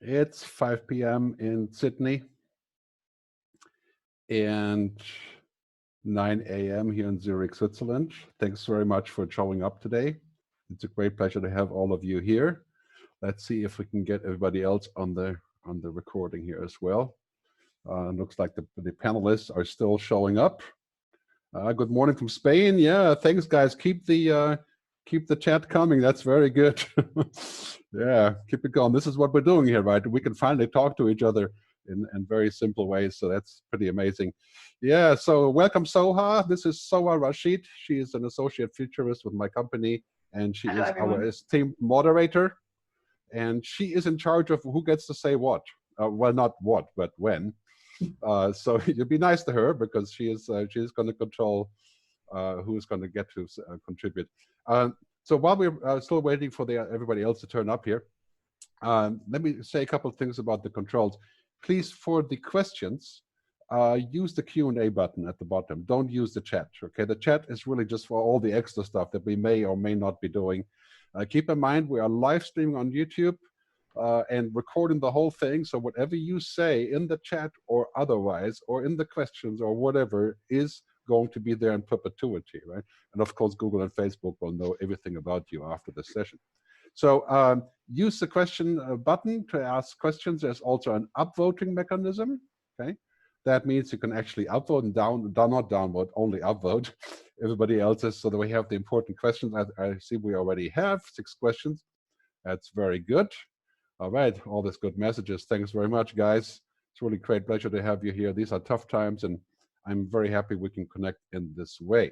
It's 5 p.m. in Sydney and 9 a.m. here in Zurich, Switzerland. Thanks very much for showing up today. It's a great pleasure to have all of you here. Let's see if we can get everybody else on the recording here as well. Looks like the panelists are still showing up. Good morning from Spain. Yeah, thanks guys. Keep the chat coming. That's very good. Yeah, keep it going. This is what we're doing here, right? We can finally talk to each other in very simple ways. So that's pretty amazing. Yeah, so welcome Soha. This is Soha Rashid. She is an associate futurist with my company, and she Hello, is everyone. our esteemed moderator. And she is in charge of who gets to say what. Well, not what, but when. So you'd be nice to her because she's going to control who is going to get to contribute. So while we're still waiting for everybody else to turn up here, let me say a couple of things about the controls. Please, for the questions, use the Q&A button at the bottom. Don't use the chat, okay? The chat is really just for all the extra stuff that we may or may not be doing. Keep in mind, we are live streaming on YouTube and recording the whole thing. So whatever you say in the chat or otherwise, or in the questions or whatever, is going to be there in perpetuity, right? And of course, Google and Facebook will know everything about you after this session. So use the question button to ask questions. There's also an upvoting mechanism, okay? That means you can actually upvote and not downvote, only upvote everybody else's so that we have the important questions. I see we already have 6 questions. That's very good. All right, all these good messages. Thanks very much, guys. It's really a great pleasure to have you here. These are tough times, and I'm very happy we can connect in this way.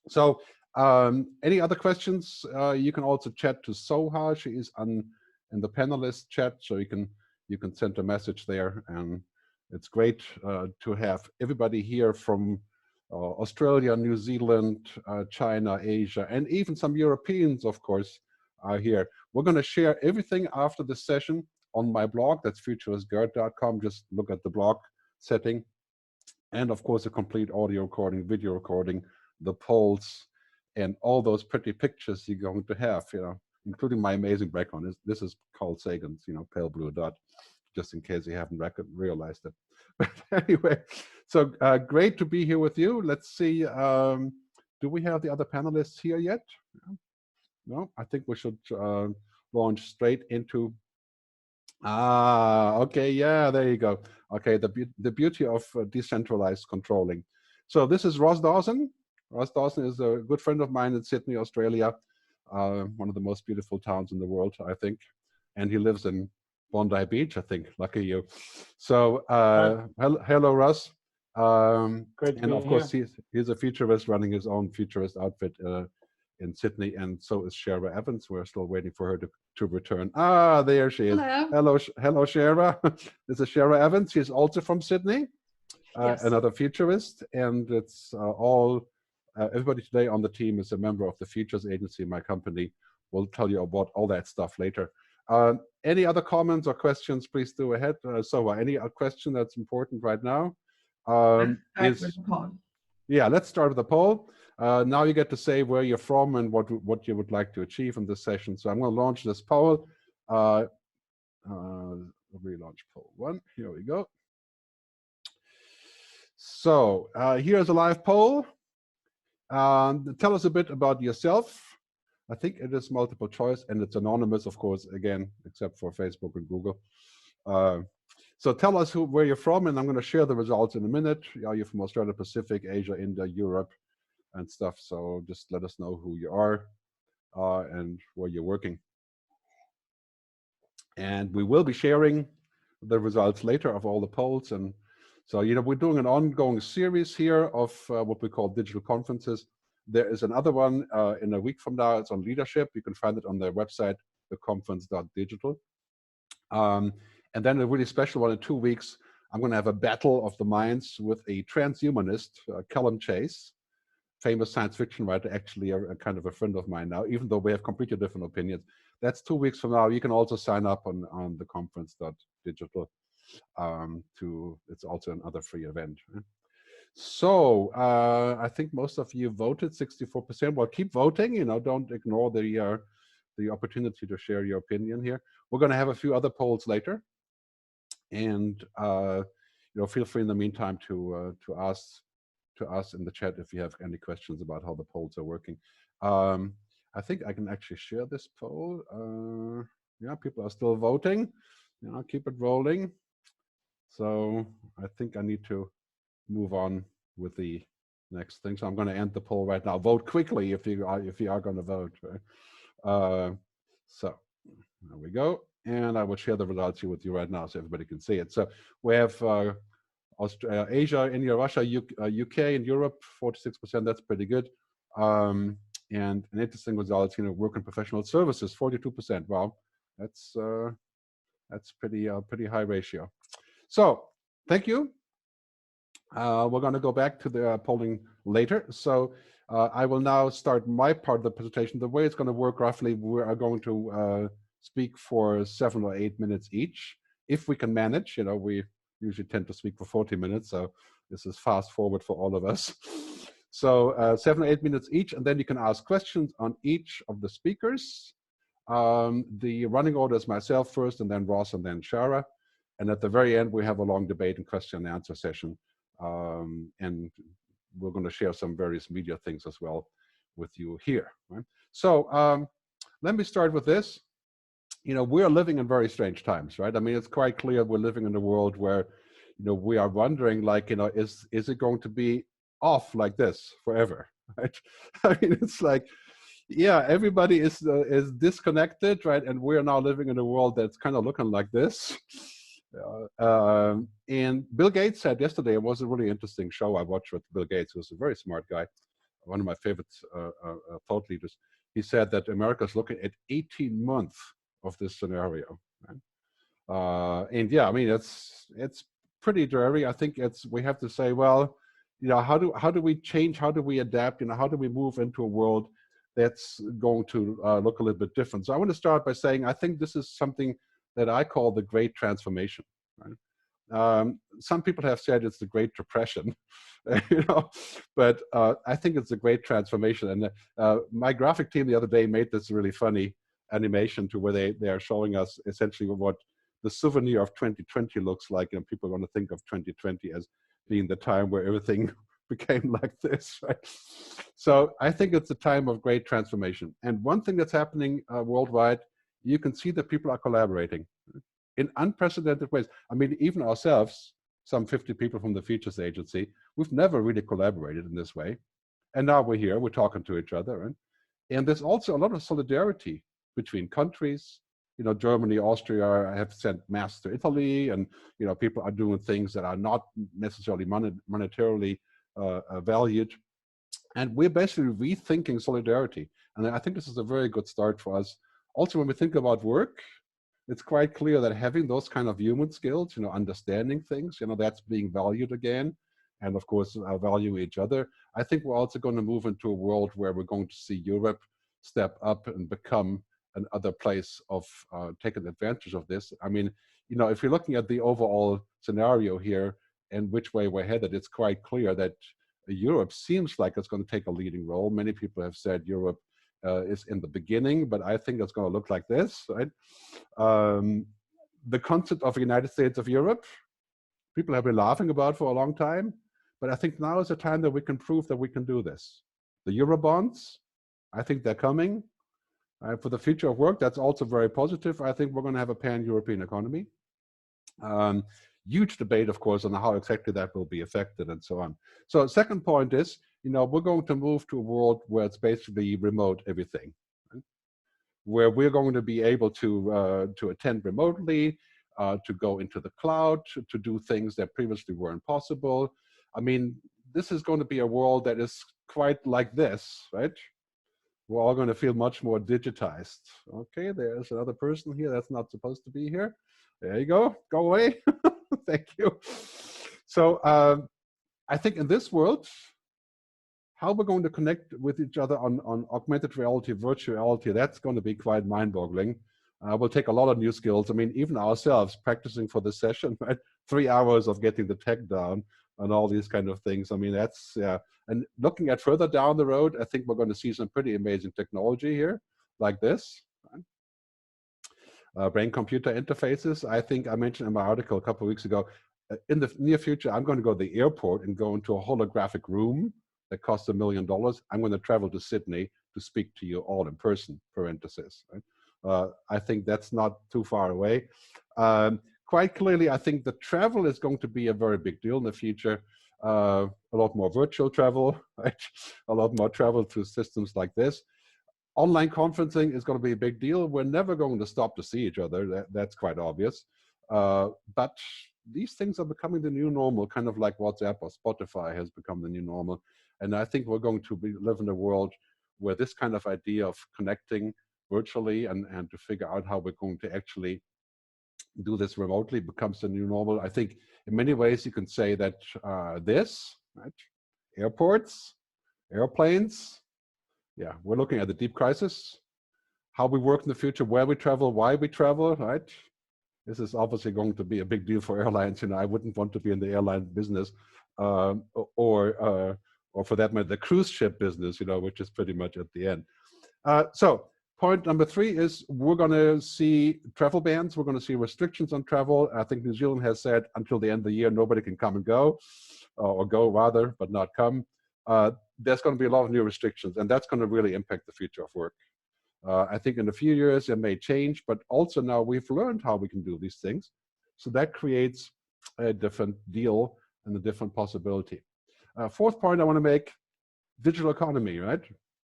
So any other questions? You can also chat to Soha. She is in the panelist chat, so you can send a message there. And it's great to have everybody here from Australia, New Zealand, China, Asia, and even some Europeans, of course, are here. We're going to share everything after the session on my blog. That's futuristgerd.com. Just look at the blog setting. And of course, a complete audio recording, video recording, the polls, and all those pretty pictures you're going to have, including my amazing background. This is Carl Sagan's, pale blue dot, just in case you haven't realized it. But anyway, so great to be here with you. Let's see, do we have the other panelists here yet? No, I think we should launch straight into okay, yeah, there you go. Okay, the beauty of decentralized controlling. So this is Ross Dawson. Ross Dawson is a good friend of mine in Sydney, Australia, one of the most beautiful towns in the world, I think. And he lives in Bondi Beach, I think. Lucky you. So hello, Ross. Great to and be of course, here. he's a futurist running his own futurist outfit in Sydney, and so is Shara Evans. We're still waiting for her to return. Ah, there she is. Hello. Hello, Shara. This is Shara Evans. She's also from Sydney, Yes. another futurist, and it's all everybody today on the team is a member of the Futures Agency, my company. We'll tell you about all that stuff later. Any other comments or questions, please do ahead. So any question that's important right now yeah, let's start with the poll. Now you get to say where you're from and what you would like to achieve in this session. So I'm going to launch this poll. Relaunch poll 1. Here we go. So here's a live poll. Tell us a bit about yourself. I think it is multiple choice and it's anonymous, of course, again, except for Facebook and Google. So tell us where you're from, and I'm going to share the results in a minute. You're from Australia, Pacific, Asia, India, Europe, and stuff. So just let us know who you are and where you're working. And we will be sharing the results later of all the polls. And so, we're doing an ongoing series here of what we call digital conferences. There is another one in a week from now. It's on leadership. You can find it on their website, theconference.digital. And then a really special one in 2 weeks. I'm going to have a battle of the minds with a transhumanist, Callum Chase, famous science fiction writer, actually a kind of a friend of mine now, even though we have completely different opinions. That's 2 weeks from now. You can also sign up on the conference.digital. It's also another free event. So I think most of you voted, 64%. Well, keep voting. Don't ignore the opportunity to share your opinion here. We're going to have a few other polls later, and feel free in the meantime to ask in the chat if you have any questions about how the polls are working. I think I can actually share this poll. Yeah, people are still voting. Keep it rolling. So I think I need to move on with the next thing. So I'm going to end the poll right now. Vote quickly if you are going to vote. Right? So there we go. And I will share the results here with you right now so everybody can see it. So we have Australia, Asia, India, Russia, UK, and Europe, 46%. That's pretty good. And an interesting result, work and professional services, 42%. Wow, that's pretty high ratio. So thank you. We're going to go back to the polling later. So I will now start my part of the presentation. The way it's going to work roughly, we are going to speak for 7 or 8 minutes each. If we can manage, we usually tend to speak for 40 minutes. So this is fast forward for all of us. So 7 or 8 minutes each, and then you can ask questions on each of the speakers. The running order is myself first, and then Ross, and then Shara. And at the very end, we have a long debate and question and answer session. And we're going to share some various media things as well with you here. Right? So let me start with this. We are living in very strange times, right? I mean, it's quite clear we're living in a world where, we are wondering, like, is it going to be off like this forever? Right? I mean, it's like, yeah, everybody is disconnected, right? And we're now living in a world that's kind of looking like this. And Bill Gates said yesterday, it was a really interesting show I watched with Bill Gates, who's a very smart guy, one of my favorite thought leaders. He said that America's looking at 18 months of this scenario. Right? And yeah, I mean, it's pretty dreary. I think we have to say, well, how do we change? How do we adapt? How do we move into a world that's going to look a little bit different? So I want to start by saying I think this is something that I call the Great Transformation. Right? Some people have said it's the Great Depression, but I think it's a great transformation. And my graphic team the other day made this really funny animation to where they are showing us essentially what the souvenir of 2020 looks like, and people are going to think of 2020 as being the time where everything became like this, right? So I think it's a time of great transformation. And one thing that's happening worldwide, you can see that people are collaborating in unprecedented ways. I mean, even ourselves, some 50 people from the Futures Agency, we've never really collaborated in this way. And now we're here, we're talking to each other. Right? And there's also a lot of solidarity between countries. Germany, Austria have sent masks to Italy, and, people are doing things that are not necessarily monetarily valued. And we're basically rethinking solidarity. And I think this is a very good start for us. Also, when we think about work, it's quite clear that having those kind of human skills, understanding things, that's being valued again. And of course, value each other. I think we're also going to move into a world where we're going to see Europe step up and become another place of taking advantage of this. I mean, if you're looking at the overall scenario here and which way we're headed, it's quite clear that Europe seems like it's going to take a leading role. Many people have said Europe is in the beginning, but I think it's going to look like this, right? The concept of the United States of Europe, people have been laughing about for a long time, but I think now is the time that we can prove that we can do this. The Eurobonds, I think they're coming. For the future of work, that's also very positive. I think we're going to have a pan-European economy. Huge debate, of course, on how exactly that will be affected and so on. So second point is, we're going to move to a world where it's basically remote everything, right? Where we're going to be able to attend remotely, to go into the cloud, to do things that previously weren't possible. I mean, this is going to be a world that is quite like this, right? We're all going to feel much more digitized. Okay, there's another person here that's not supposed to be here. There you go. Go away. Thank you. So I think in this world, how we're going to connect with each other on augmented reality, virtual reality, that's going to be quite mind-boggling. We'll take a lot of new skills. I mean, even ourselves practicing for this session, right? 3 hours of getting the tech down and all these kind of things. I mean, that's, yeah. And looking at further down the road, I think we're going to see some pretty amazing technology here, like this. brain-computer interfaces. I think I mentioned in my article a couple of weeks ago, in the near future, I'm going to go to the airport and go into a holographic room that costs $1 million. I'm going to travel to Sydney to speak to you all in person, parenthesis. Right? I think that's not too far away. Quite clearly, I think the travel is going to be a very big deal in the future. A lot more virtual travel, right? A lot more travel through systems like this. Online conferencing is going to be a big deal. We're never going to stop to see each other. That's quite obvious. But these things are becoming the new normal, kind of like WhatsApp or Spotify has become the new normal. And I think we're going to live in a world where this kind of idea of connecting virtually and to figure out how we're going to actually do this remotely becomes the new normal. I think in many ways you can say that right? Airports, airplanes, yeah, we're looking at the deep crisis, how we work in the future, where we travel, why we travel, right? This is obviously going to be a big deal for airlines. You know, I wouldn't want to be in the airline business, or for that matter, the cruise ship business, you know, which is pretty much at the end. So point number 3 is we're going to see travel bans. We're going to see restrictions on travel. I think New Zealand has said until the end of the year, nobody can come and go, or go rather, but not come. There's going to be a lot of new restrictions, and that's going to really impact the future of work. I think in a few years it may change, but also now we've learned how we can do these things. So that creates a different deal and a different possibility. 4th point I want to make, digital economy, right?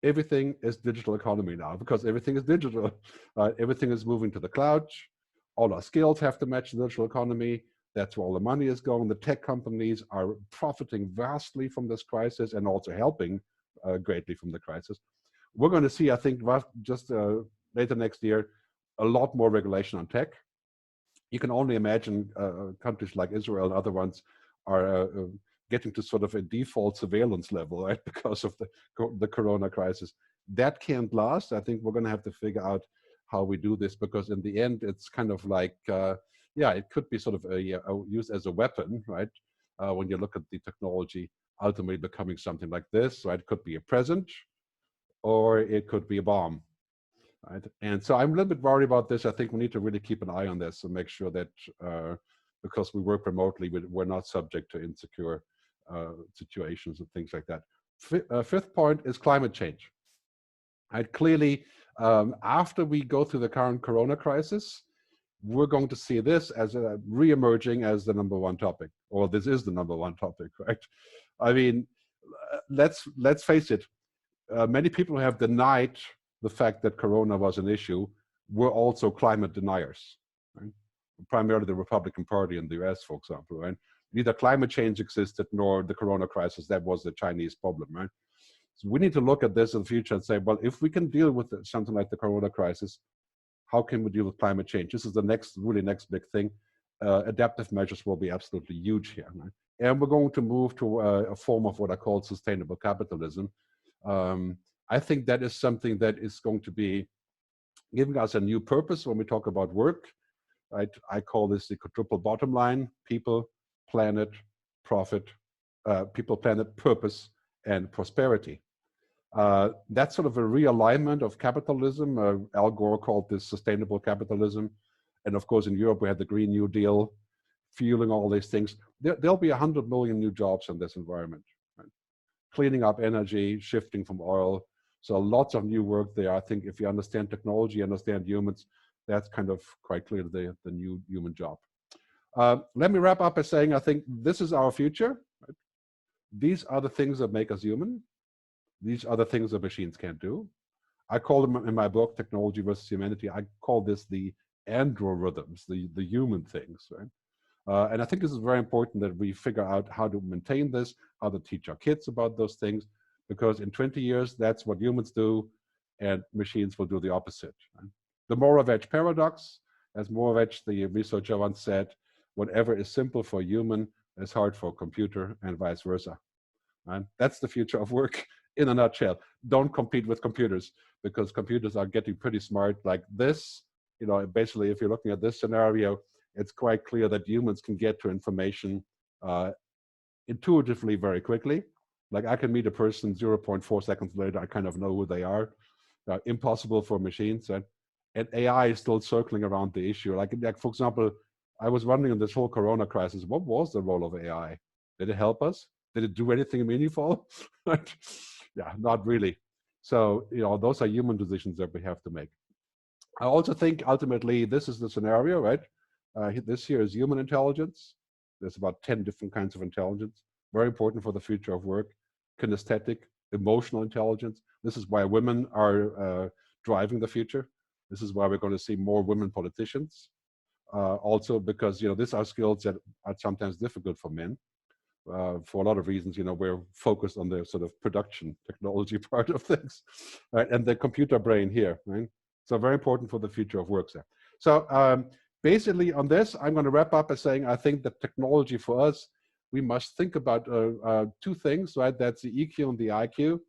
Everything is digital economy now because everything is digital. Everything is moving to the cloud. All our skills have to match the digital economy. That's where all the money is going. The tech companies are profiting vastly from this crisis and also helping greatly from the crisis. We're going to see, I think, just later next year, a lot more regulation on tech. You can only imagine countries like Israel and other ones are getting to sort of a default surveillance level, right, because of the corona crisis. That can't last. I think we're going to have to figure out how we do this, because in the end, it's kind of like, yeah, it could be sort of used as a weapon, right? When you look at the technology ultimately becoming something like this, right? It could be a present, or it could be a bomb, right? And so I'm a little bit worried about this. I think we need to really keep an eye on this and make sure that because we work remotely, we're not subject to insecure situations and things like that. 5th point is climate change. Right? Clearly, after we go through the current corona crisis, we're going to see this as re-emerging as the #1 topic, or this is the #1 topic, right? I mean, let's face it. Many people who have denied the fact that corona was an issue were also climate deniers, right? Primarily the Republican Party in the US, for example, right? Neither climate change existed nor the corona crisis. That was the Chinese problem, right? So we need to look at this in the future and say, well, if we can deal with something like the corona crisis, how can we deal with climate change? This is the next big thing. Adaptive measures will be absolutely huge here, right? And we're going to move to a form of what I call sustainable capitalism. I think that is something that is going to be giving us a new purpose when we talk about work. Right? I call this the quadruple bottom line: people, planet, profit, people, planet, purpose, and prosperity. That's sort of a realignment of capitalism. Al Gore called this sustainable capitalism. And of course, in Europe, we had the Green New Deal fueling all these things. There'll be 100 million new jobs in this environment. Right? Cleaning up energy, shifting from oil. So lots of new work there. I think if you understand technology, understand humans, that's kind of quite clear the new human job. Let me wrap up by saying I think this is our future. Right? These are the things that make us human. These are the things that machines can't do. I call them in my book, Technology versus Humanity, I call this the androrhythms, the human things. Right? And I think this is very important that we figure out how to maintain this, how to teach our kids about those things, because in 20 years, that's what humans do, and machines will do the opposite. Right? The Moravec paradox, as Moravec, the researcher, once said, whatever is simple for a human is hard for a computer, and vice versa. Right? That's the future of work in a nutshell. Don't compete with computers, because computers are getting pretty smart like this. You know, basically, if you're looking at this scenario, it's quite clear that humans can get to information intuitively very quickly. Like I can meet a person 0.4 seconds later, I kind of know who they are. Impossible for machines. Right? and AI is still circling around the issue. Like for example, I was wondering in this whole Corona crisis, what was the role of AI? Did it help us? Did it do anything meaningful? Yeah, not really. So, those are human decisions that we have to make. I also think ultimately this is the scenario, right? This here is human intelligence. There's about 10 different kinds of intelligence, very important for the future of work. Kinesthetic, emotional intelligence. This is why women are driving the future. This is why we're going to see more women politicians. Also because, these are skills that are sometimes difficult for men. For a lot of reasons, we're focused on the sort of production technology part of things, right? And the computer brain here, right? So very important for the future of work there. So basically on this, I'm going to wrap up by saying I think that technology for us, we must think about two things, right? That's the EQ and the IQ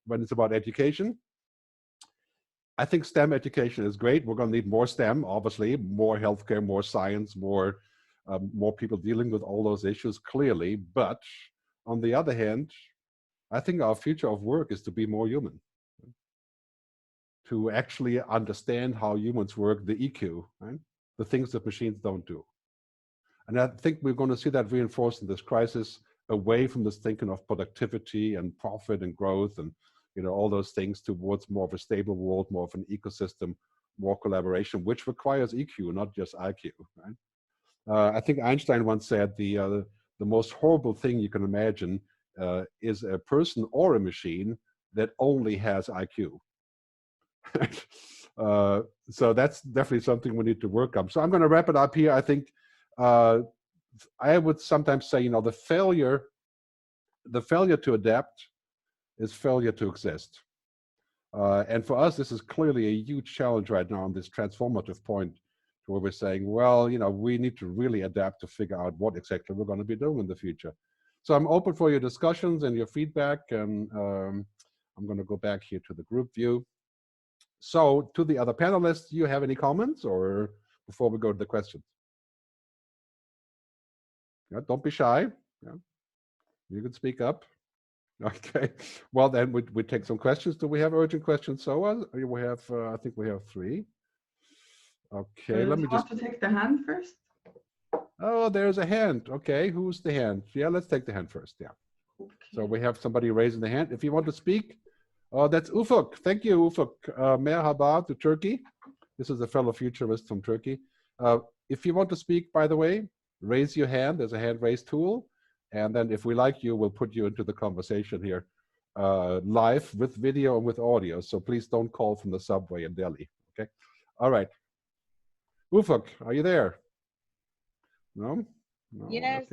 when it's about education. I think STEM education is great. We're going to need more STEM, obviously, more healthcare, more science, more people dealing with all those issues, clearly. But on the other hand, I think our future of work is to be more human, to actually understand how humans work, the EQ, right? The things that machines don't do. And I think we're going to see that reinforced in this crisis, away from this thinking of productivity and profit and growth and all those things, towards more of a stable world, more of an ecosystem, more collaboration, which requires EQ, not just IQ, right? I think Einstein once said the most horrible thing you can imagine is a person or a machine that only has IQ. So that's definitely something we need to work on. So I'm going to wrap it up here. I think I would sometimes say, the failure to adapt is failure to exist. And for us, this is clearly a huge challenge right now on this transformative point, where we're saying, well, we need to really adapt to figure out what exactly we're going to be doing in the future. So I'm open for your discussions and your feedback, and I'm going to go back here to the group view. So to the other panelists, do you have any comments, or before we go to the questions? Yeah, don't be shy. Yeah. You can speak up. Okay. Well, then we take some questions. Do we have urgent questions? So we have, I think we have 3. Okay, let me just. Want to take the hand first? Oh, there's a hand. Okay, who's the hand? Yeah, let's take the hand first. Yeah. Okay. So we have somebody raising the hand. If you want to speak, that's Ufuk. Thank you, Ufuk. Merhaba to Turkey. This is a fellow futurist from Turkey. If you want to speak, by the way, raise your hand. There's a hand raise tool. And then if we like you, we'll put you into the conversation here live with video and with audio. So please don't call from the subway in Delhi. Okay. All right. Ufuk, are you there? No? No. Yes.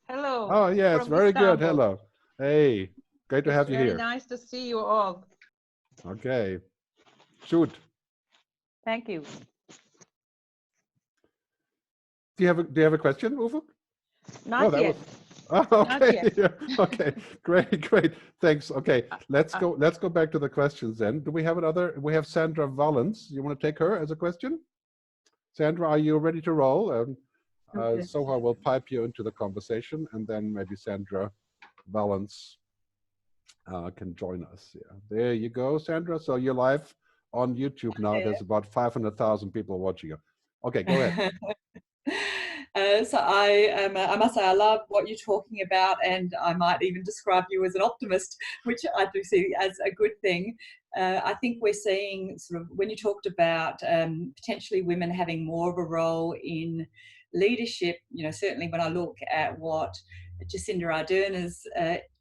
Hello. Oh, yes. Very good. Hello. Hey, great to have you here. Very nice to see you all. Okay. Shoot. Thank you. Do you have a question, Ufuk? Not yet. Okay. Yeah. Okay. Great. Thanks. Okay. Let's go back to the questions then. Do we have another? We have Sandra Valens. You want to take her as a question? Sandra, are you ready to roll? Okay. Soha will pipe you into the conversation, and then maybe Sandra Valens can join us. Yeah. There you go, Sandra. So you're live on YouTube now. There's about 500,000 people watching you. Okay, go ahead. So I must say I love what you're talking about, and I might even describe you as an optimist, which I do see as a good thing. I think we're seeing sort of, when you talked about potentially women having more of a role in leadership, certainly when I look at what Jacinda Ardern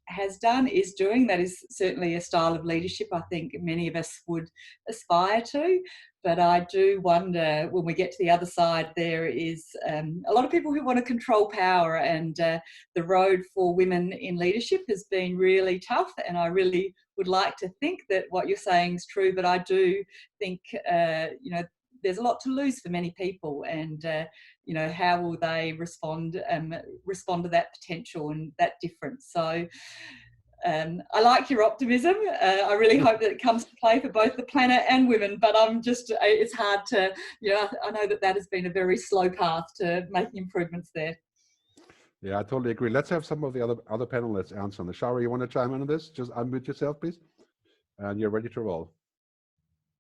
has done, is doing, that is certainly a style of leadership I think many of us would aspire to. But I do wonder, when we get to the other side, there is a lot of people who want to control power, and the road for women in leadership has been really tough. And I really would like to think that what you're saying is true, but I do think, there's a lot to lose for many people, and how will they respond to that potential and that difference? So I like your optimism. I really hope that it comes to play for both the planet and women, but it's hard to, I know that has been a very slow path to making improvements there. Yeah, I totally agree. Let's have some of the other panelists answer on this. Shara, you want to chime in on this? Just unmute yourself, please. And you're ready to roll.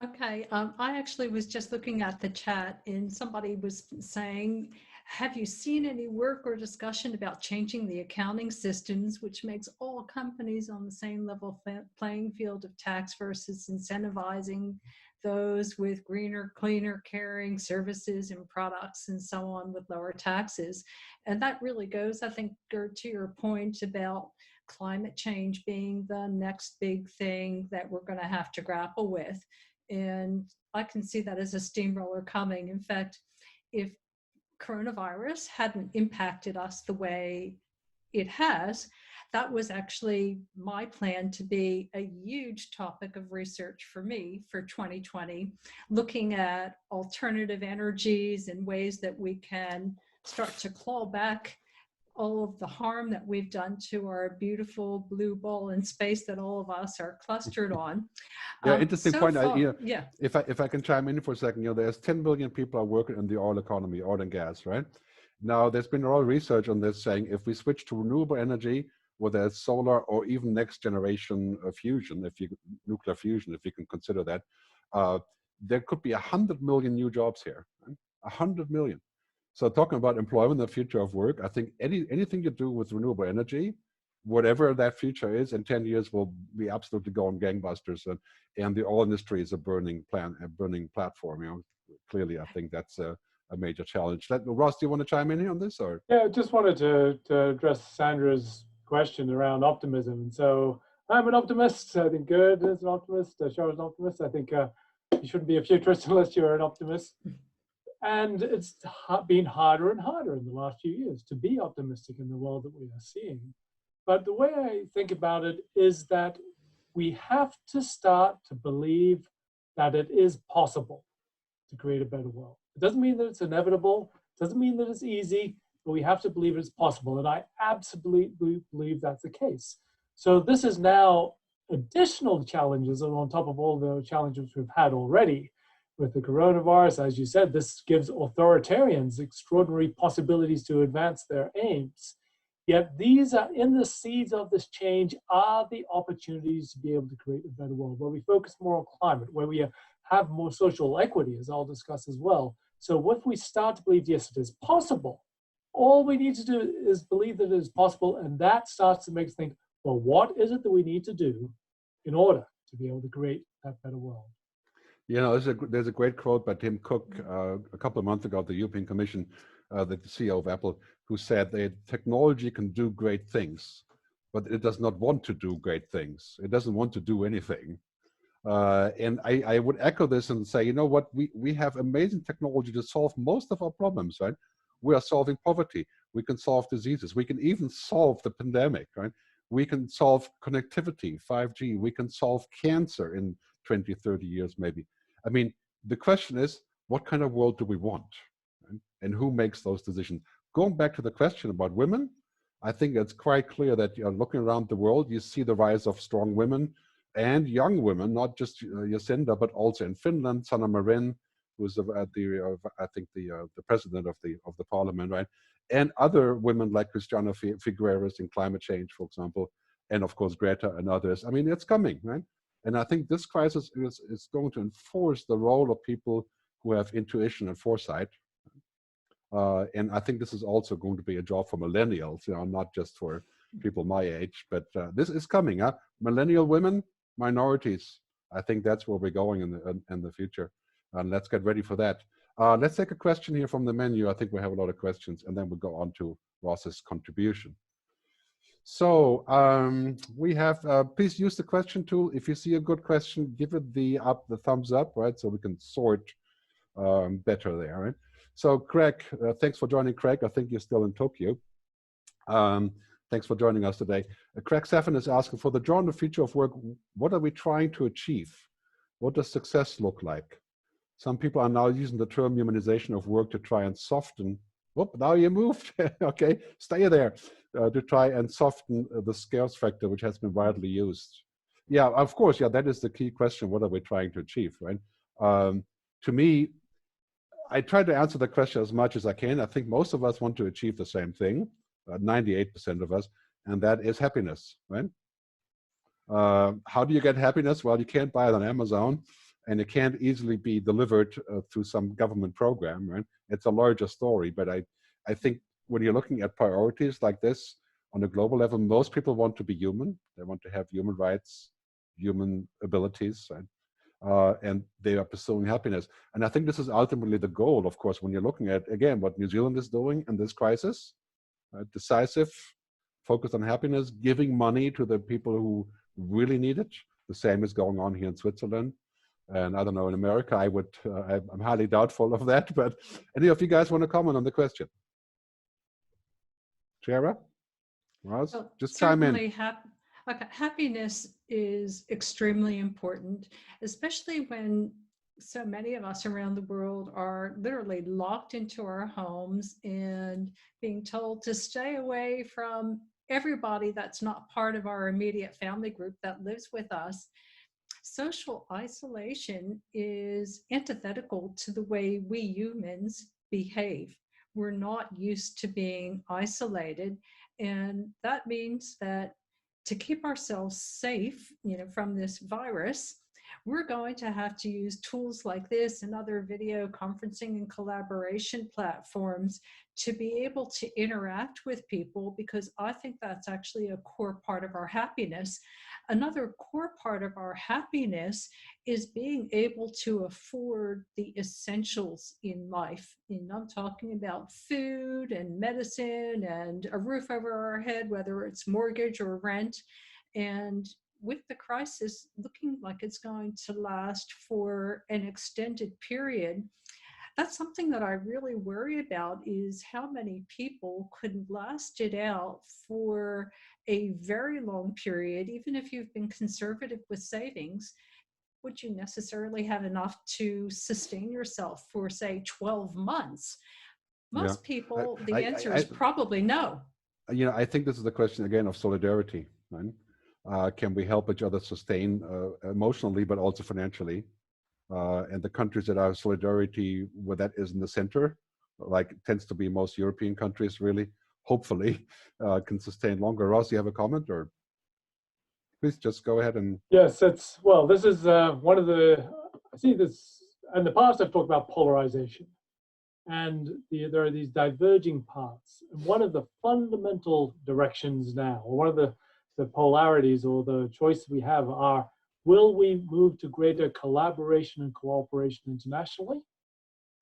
Okay, I actually was just looking at the chat and somebody was saying, have you seen any work or discussion about changing the accounting systems, which makes all companies on the same level playing field of tax versus incentivizing those with greener, cleaner, caring services and products and so on with lower taxes? And that really goes, I think, Gerd, to your point about climate change being the next big thing that we're going to have to grapple with. And I can see that as a steamroller coming. In fact, if coronavirus hadn't impacted us the way it has, that was actually my plan to be a huge topic of research for me for 2020, looking at alternative energies and ways that we can start to claw back all of the harm that we've done to our beautiful blue ball in space that all of us are clustered on. Yeah, interesting so point. far, Yeah. If I can chime in for a second, there's 10 billion people are working in the oil economy, oil and gas, right? Now, there's been a lot of research on this saying if we switch to renewable energy, whether it's solar or even next generation fusion, nuclear fusion, if you can consider that, there could be 100 million new jobs here, right? 100 million. So talking about employment, the future of work, I think anything you do with renewable energy, whatever that future is, in 10 years will be absolutely going gangbusters. And the oil industry is a burning platform. Clearly, I think that's a major challenge. Ross, do you want to chime in here on this, or? Yeah, I just wanted to address Sandra's question around optimism. And so I'm an optimist. I think Gerd is an optimist. Shara's an optimist. I think you shouldn't be a futurist unless you're an optimist. And it's been harder and harder in the last few years to be optimistic in the world that we are seeing. But the way I think about it is that we have to start to believe that it is possible to create a better world. It doesn't mean that it's inevitable. It doesn't mean that it's easy, but we have to believe it's possible. And I absolutely believe that's the case. So this is now additional challenges on top of all the challenges we've had already. With the coronavirus, as you said, this gives authoritarians extraordinary possibilities to advance their aims. Yet these are in the seeds of this change are the opportunities to be able to create a better world, where we focus more on climate, where we have more social equity, as I'll discuss as well. So if we start to believe, yes, it is possible, all we need to do is believe that it is possible, and that starts to make us think, well, what is it that we need to do in order to be able to create that better world? There's a great quote by Tim Cook a couple of months ago at the European Commission, the CEO of Apple, who said that technology can do great things, but it does not want to do great things. It doesn't want to do anything. And I would echo this and say, you know what, we have amazing technology to solve most of our problems, right? We are solving poverty. We can solve diseases. We can even solve the pandemic, right? We can solve connectivity, 5G. We can solve cancer in 20, 30 years, maybe. I mean, the question is, what kind of world do we want? Right? And who makes those decisions? Going back to the question about women, I think it's quite clear that looking around the world, you see the rise of strong women and young women, not just Jacinda, but also in Finland, Sanna Marin, who's I think the president of the parliament, right? And other women like Christiana Figueres in climate change, for example, and of course Greta and others. I mean, it's coming, right? And I think this crisis is going to enforce the role of people who have intuition and foresight. And I think this is also going to be a job for millennials, not just for people my age, but this is coming. Millennial women, minorities. I think that's where we're going in the future. And let's get ready for that. Let's take a question here from the menu. I think we have a lot of questions, and then we'll go on to Ross's contribution. So we have, please use the question tool. If you see a good question, give it the thumbs up, right? So we can sort better there, right? So Craig, thanks for joining, Craig. I think you're still in Tokyo. Thanks for joining us today. Craig Saffin is asking, for the draw on the future of work, what are we trying to achieve? What does success look like? Some people are now using the term humanization of work to try and soften. Whoop, now you moved. Okay, stay there. To try and soften the scarce factor, which has been widely used. Yeah, of course, yeah, that is the key question. What are we trying to achieve, right? To me, I try to answer the question as much as I can. I think most of us want to achieve the same thing, 98% of us, and that is happiness, right? How do you get happiness? Well, you can't buy it on Amazon, and it can't easily be delivered through some government program, right? It's a larger story, but I think when you're looking at priorities like this on a global level, most people want to be human. They want to have human rights, human abilities, right? And they are pursuing happiness. And I think this is ultimately the goal, of course, when you're looking at, again, what New Zealand is doing in this crisis, decisive, focused on happiness, giving money to the people who really need it. The same is going on here in Switzerland. And I don't know, in America, I'm highly doubtful of that, but any of you guys want to comment on the question? Shara? Roz? Well, Just chime in. certainly happiness is extremely important, especially when so many of us around the world are literally locked into our homes and being told to stay away from everybody that's not part of our immediate family group that lives with us. Social isolation is antithetical to the way we humans behave. We're not used to being isolated, and that means that to keep ourselves safe, from this virus, we're going to have to use tools like this and other video conferencing and collaboration platforms to be able to interact with people, because I think that's actually a core part of our happiness. Another core part of our happiness is being able to afford the essentials in life. And I'm talking about food and medicine and a roof over our head, whether it's mortgage or rent. And with the crisis looking like it's going to last for an extended period, that's something that I really worry about, is how many people could last it out for a very long period. Even if you've been conservative with savings, would you necessarily have enough to sustain yourself for, say, 12 months? Most people, the answer is probably no. I think this is the question again of solidarity, right? Can we help each other sustain emotionally, but also financially? And the countries that have solidarity where that is in the center, like tends to be most European countries, really, hopefully, can sustain longer. Ross, you have a comment, or please just go ahead and. Yes, this is one of the, I see this, in the past I've talked about polarization, and there are these diverging paths. And one of the fundamental directions now, or one of the polarities or the choices we have are, will we move to greater collaboration and cooperation internationally?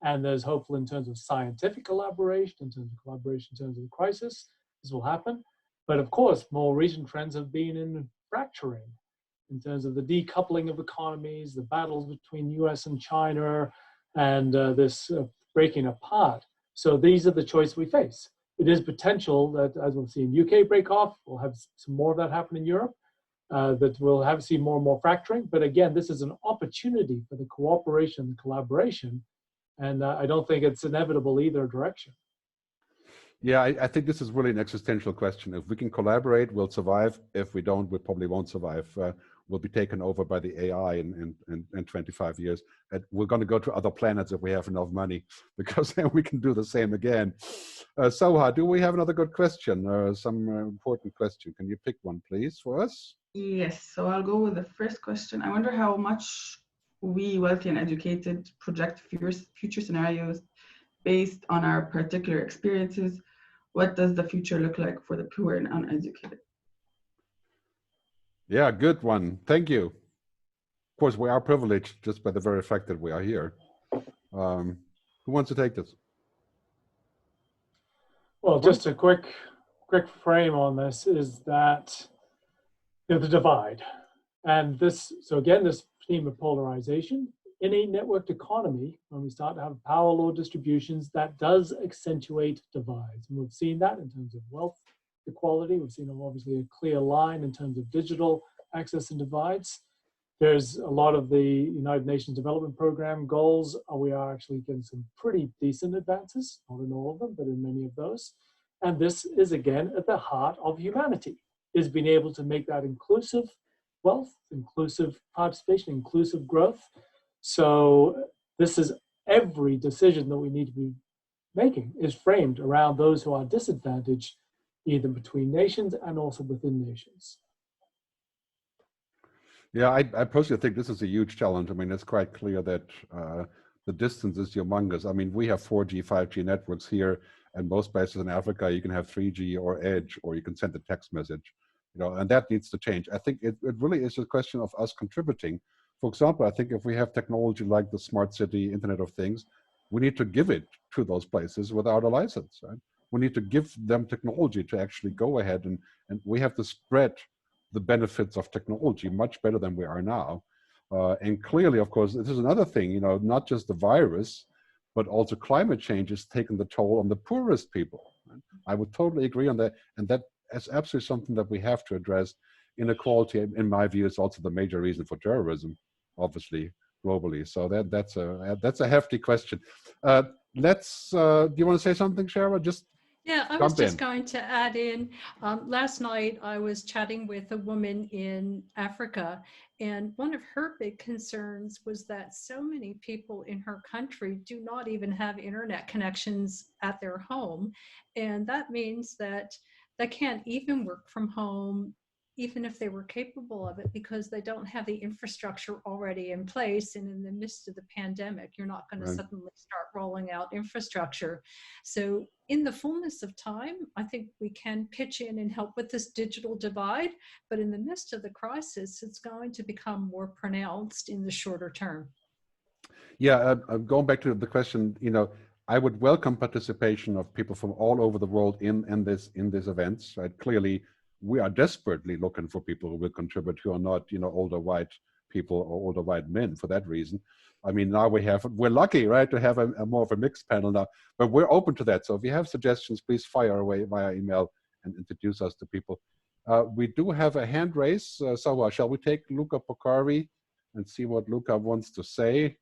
And there's hopeful in terms of scientific collaboration, in terms of collaboration in terms of the crisis, this will happen. But of course, more recent trends have been in fracturing, in terms of the decoupling of economies, the battles between US and China, and this breaking apart. So these are the choices we face. It is potential that, as we'll see in UK break off, we'll have some more of that happen in Europe, that we'll see more and more fracturing. But again, this is an opportunity for the cooperation and collaboration. And I don't think it's inevitable either direction. Yeah, I think this is really an existential question. If we can collaborate, we'll survive. If we don't, we probably won't survive. We'll be taken over by the AI in 25 years. And we're going to go to other planets if we have enough money, because then we can do the same again. Soha, do we have another good question? Some important question? Can you pick one, please, for us? Yes, so I'll go with the first question. I wonder how much we, wealthy and educated, project future scenarios based on our particular experiences. What does the future look like for the poor and uneducated? Yeah, good one. Thank you. Of course, we are privileged just by the very fact that we are here. Who wants to take this? Well, just a quick frame on this is that the divide. And this, so again, this theme of polarization. In a networked economy, when we start to have power law distributions, that does accentuate divides. And we've seen that in terms of wealth equality. We've seen obviously a clear line in terms of digital access and divides. There's a lot of the United Nations Development Program goals. We are actually getting some pretty decent advances, not in all of them, but in many of those. And this is, again, at the heart of humanity, is being able to make that inclusive wealth, inclusive participation, inclusive growth. So this is every decision that we need to be making is framed around those who are disadvantaged, either between nations and also within nations. Yeah, I personally think this is a huge challenge. I mean, it's quite clear that the distance is humongous. I mean, we have 4G, 5G networks here, and most places in Africa, you can have 3G or Edge, or you can send a text message, and that needs to change. I think it really is a question of us contributing. For example, I think if we have technology like the smart city, Internet of Things, we need to give it to those places without a license, right? We need to give them technology to actually go ahead, and we have to spread the benefits of technology much better than we are now. And clearly, of course, this is another thing, not just the virus, but also climate change is taking the toll on the poorest people. Right? I would totally agree on that. And that is absolutely something that we have to address. Inequality, in my view, is also the major reason for terrorism, obviously, globally. So that's a hefty question. Do you want to say something, Shara? Just Yeah, I was jump in. just going to add in, last night I was chatting with a woman in Africa, and one of her big concerns was that so many people in her country do not even have internet connections at their home. And that means that they can't even work from home, even if they were capable of it, because they don't have the infrastructure already in place. And in the midst of the pandemic, you're not going to suddenly start rolling out infrastructure. So in the fullness of time, I think we can pitch in and help with this digital divide, but in the midst of the crisis, it's going to become more pronounced in the shorter term. Yeah, going back to the question, I would welcome participation of people from all over the world in these events. Right? Clearly, we are desperately looking for people who will contribute, who are not, older white people or older white men for that reason. I mean, now we're lucky, right, to have a more of a mixed panel now, but we're open to that. So if you have suggestions, please fire away via email and introduce us to people. We do have a hand raise. So shall we take Luca Pocari and see what Luca wants to say?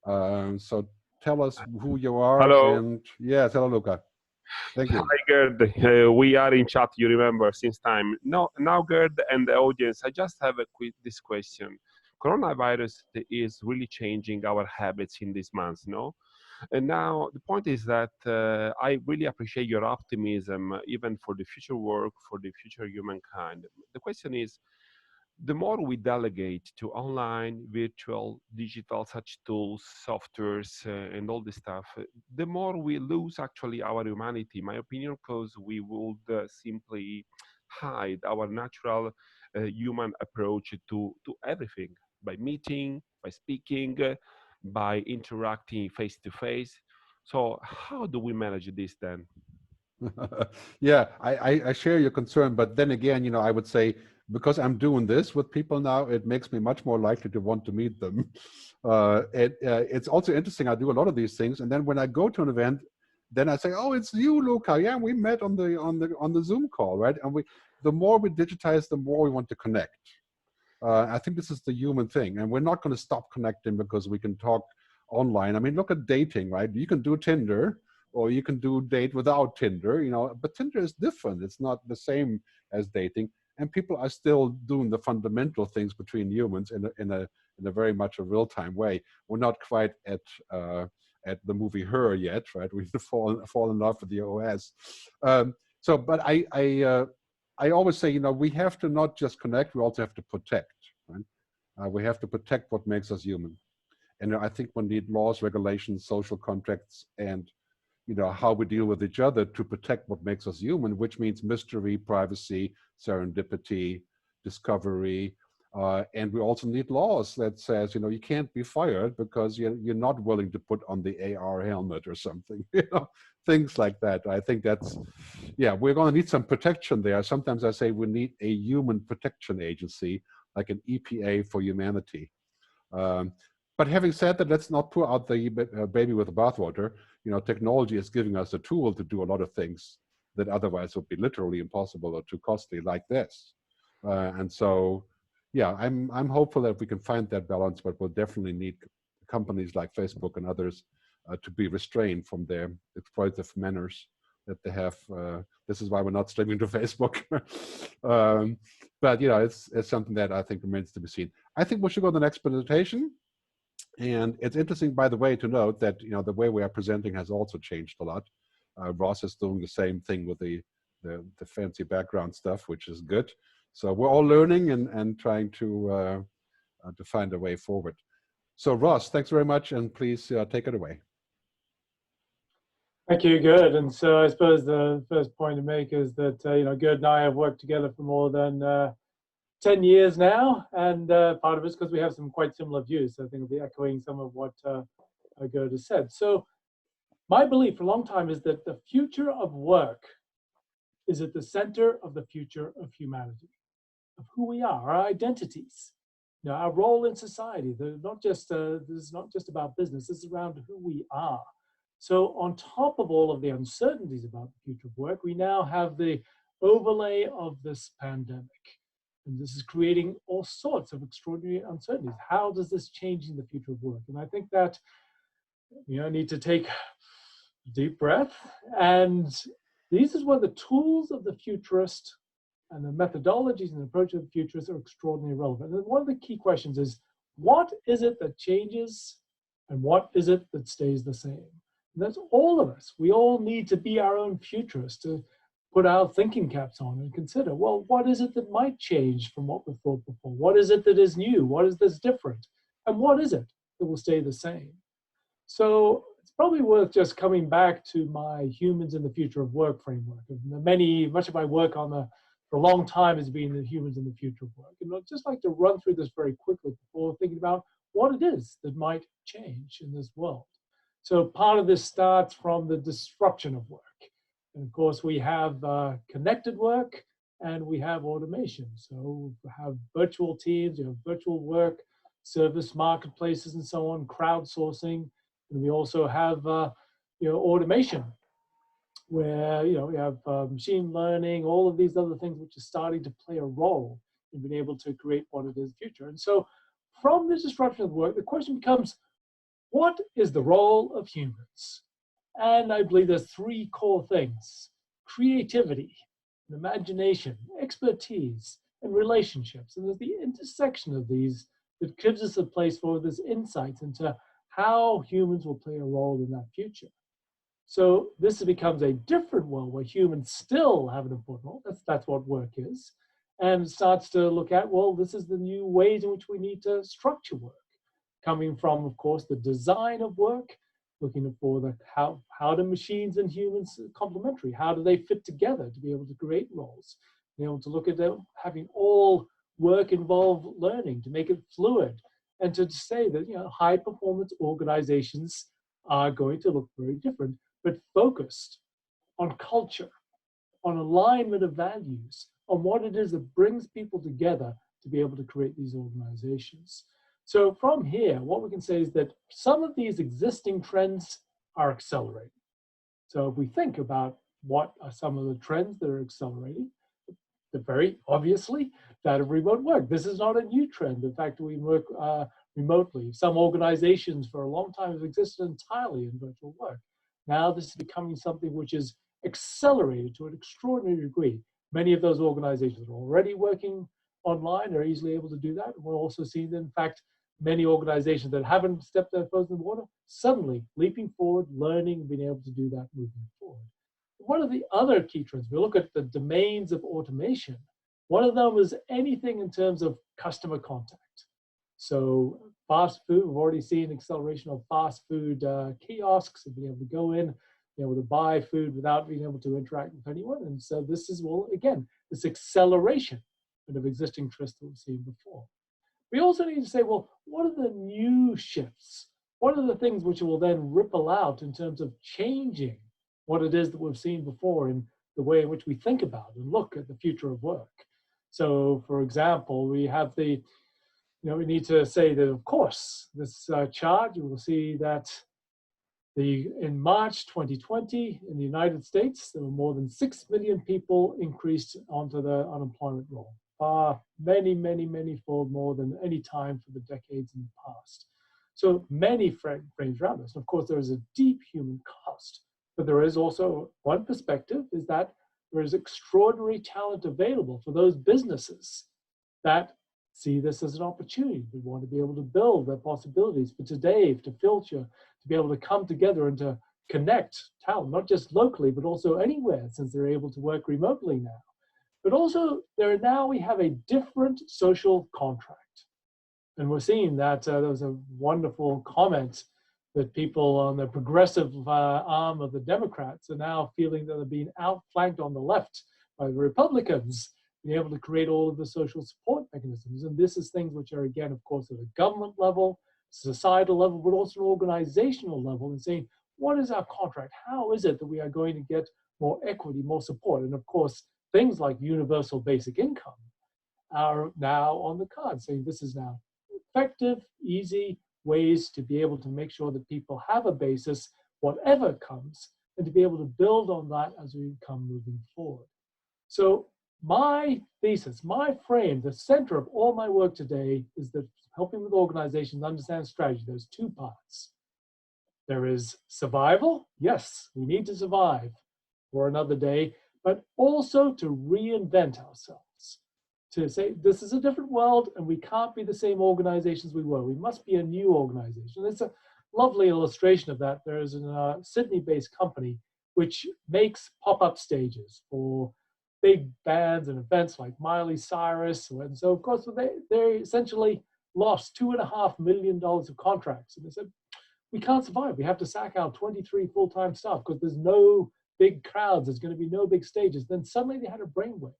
So tell us who you are. Hello. And yeah, hello, Luca. Thank you. Hi, Gerd. We are in chat, you remember, since time. No, now, Gerd and the audience, I just have this question. Coronavirus is really changing our habits in these months, no? And now the point is that I really appreciate your optimism, even for the future work, for the future humankind. The question is, the more we delegate to online, virtual, digital, such tools, softwares, and all this stuff, the more we lose actually our humanity, my opinion, because we would simply hide our natural human approach to everything by meeting, by speaking, by interacting face to face. So how do we manage this then? Yeah, I share your concern, but then again, I would say, because I'm doing this with people now, it makes me much more likely to want to meet them. It's also interesting. I do a lot of these things, and then when I go to an event, then I say, "Oh, it's you, Luca. Yeah, we met on the Zoom call, right?" And the more we digitize, the more we want to connect. I think this is the human thing, and we're not going to stop connecting because we can talk online. I mean, look at dating, right? You can do Tinder, or you can do date without Tinder, but Tinder is different. It's not the same as dating. And people are still doing the fundamental things between humans in a very much a real-time way. We're not quite at the movie Her yet, right? We've fallen in love with the OS. But I always say, we have to not just connect, we also have to protect, right? We have to protect what makes us human. And I think we need laws, regulations, social contracts, and how we deal with each other to protect what makes us human, which means mystery, privacy, serendipity, discovery. And we also need laws that says, you can't be fired because you're not willing to put on the AR helmet or something, things like that. I think that's, we're going to need some protection there. Sometimes I say we need a human protection agency, like an EPA for humanity. But having said that, let's not pour out the baby with the bathwater. Technology is giving us a tool to do a lot of things that otherwise would be literally impossible or too costly, like this. And so, I'm hopeful that we can find that balance, but we'll definitely need companies like Facebook and others to be restrained from their exploitative manners that they have. This is why we're not streaming to Facebook. But it's something that I think remains to be seen. I think we should go to the next presentation. And it's interesting, by the way, to note that the way we are presenting has also changed a lot. Ross is doing the same thing with the fancy background stuff, which is good. So we're all learning and trying to to find a way forward. So Ross, thanks very much, and please take it away. Thank you, Gerd. And so I suppose the first point to make is that, Gerd and I have worked together for more than 10 years now, and part of it's because we have some quite similar views. So I think I'll be echoing some of what Gerd has said. So my belief for a long time is that the future of work is at the center of the future of humanity, of who we are, our identities, our role in society. They're not just, this is not just about business, this is around who we are. So on top of all of the uncertainties about the future of work, we now have the overlay of this pandemic. And this is creating all sorts of extraordinary uncertainties. How does this change in the future of work? And I think that need to take a deep breath. And these is where the tools of the futurist and the methodologies and the approach of the futurists are extraordinarily relevant. And one of the key questions is, what is it that changes and what is it that stays the same? And that's all of us. We all need to be our own futurists, to put our thinking caps on and consider, well, what is it that might change from what we thought before? What is it that is new? What is this different? And what is it that will stay the same? So it's probably worth just coming back to my humans in the future of work framework. Much of my work for a long time has been the humans in the future of work. And I'd just like to run through this very quickly before thinking about what it is that might change in this world. So part of this starts from the disruption of work. And of course, we have connected work and we have automation. So we have virtual teams, you have virtual work, service marketplaces and so on, crowdsourcing. And we also have automation, where we have machine learning, all of these other things which are starting to play a role in being able to create what it is in the future. And so from the disruption of work, the question becomes, what is the role of humans? And I believe there's three core things: creativity, imagination, expertise, and relationships. And there's the intersection of these that gives us a place for this insight into how humans will play a role in that future. So this becomes a different world where humans still have an important role. That's what work is. And it starts to look at, well, this is the new ways in which we need to structure work. Coming from, of course, the design of work, looking for how do machines and humans complementary? How do they fit together to be able to create roles? Be able to look at having all work involve learning to make it fluid, and to say that high performance organizations are going to look very different, but focused on culture, on alignment of values, on what it is that brings people together to be able to create these organizations. So from here, what we can say is that some of these existing trends are accelerating. So if we think about what are some of the trends that are accelerating, they're very obviously that of remote work. This is not a new trend. In fact, we work remotely. Some organizations for a long time have existed entirely in virtual work. Now this is becoming something which is accelerated to an extraordinary degree. Many of those organizations are already working online, are easily able to do that. We're also seeing that, in fact, many organizations that haven't stepped their toes in the water, suddenly leaping forward, learning, and being able to do that moving forward. One of the other key trends, we look at the domains of automation. One of them is anything in terms of customer contact. So fast food, we've already seen acceleration of fast food kiosks and being able to go in, be able to buy food without being able to interact with anyone. And so this is, well, again, this acceleration of existing trends that we've seen before. We also need to say, well, what are the new shifts? What are the things which will then ripple out in terms of changing what it is that we've seen before in the way in which we think about and look at the future of work? So, for example, we have we need to say that, of course, this chart, you will see that in March 2020, in the United States, there were more than 6 million people increased onto the unemployment roll. Many, many, many fold more than any time for the decades in the past. So many frames around this. And of course, there is a deep human cost, but there is also one perspective is that there is extraordinary talent available for those businesses that see this as an opportunity. We want to be able to build their possibilities for today, to filter, to be able to come together and to connect talent, not just locally, but also anywhere, since they're able to work remotely now. But also, we have a different social contract. And we're seeing that there was a wonderful comment that people on the progressive arm of the Democrats are now feeling that they're being outflanked on the left by the Republicans, being able to create all of the social support mechanisms. And this is things which are, again, of course, at a government level, societal level, but also an organizational level, and saying, what is our contract? How is it that we are going to get more equity, more support? And of course, things like universal basic income are now on the cards, saying this is now effective, easy ways to be able to make sure that people have a basis, whatever comes, and to be able to build on that as we come moving forward. So my thesis, my frame, the center of all my work today is that helping with organizations understand strategy. There's two parts. There is survival. Yes, we need to survive for another day, but also to reinvent ourselves. To say this is a different world and we can't be the same organizations we were. We must be a new organization. It's a lovely illustration of that. There is a Sydney-based company which makes pop-up stages for big bands and events like Miley Cyrus. And so, of course, they essentially lost $2.5 million of contracts. And they said, we can't survive. We have to sack out 23 full-time staff because there's no big crowds. There's going to be no big stages. Then suddenly they had a brainwave.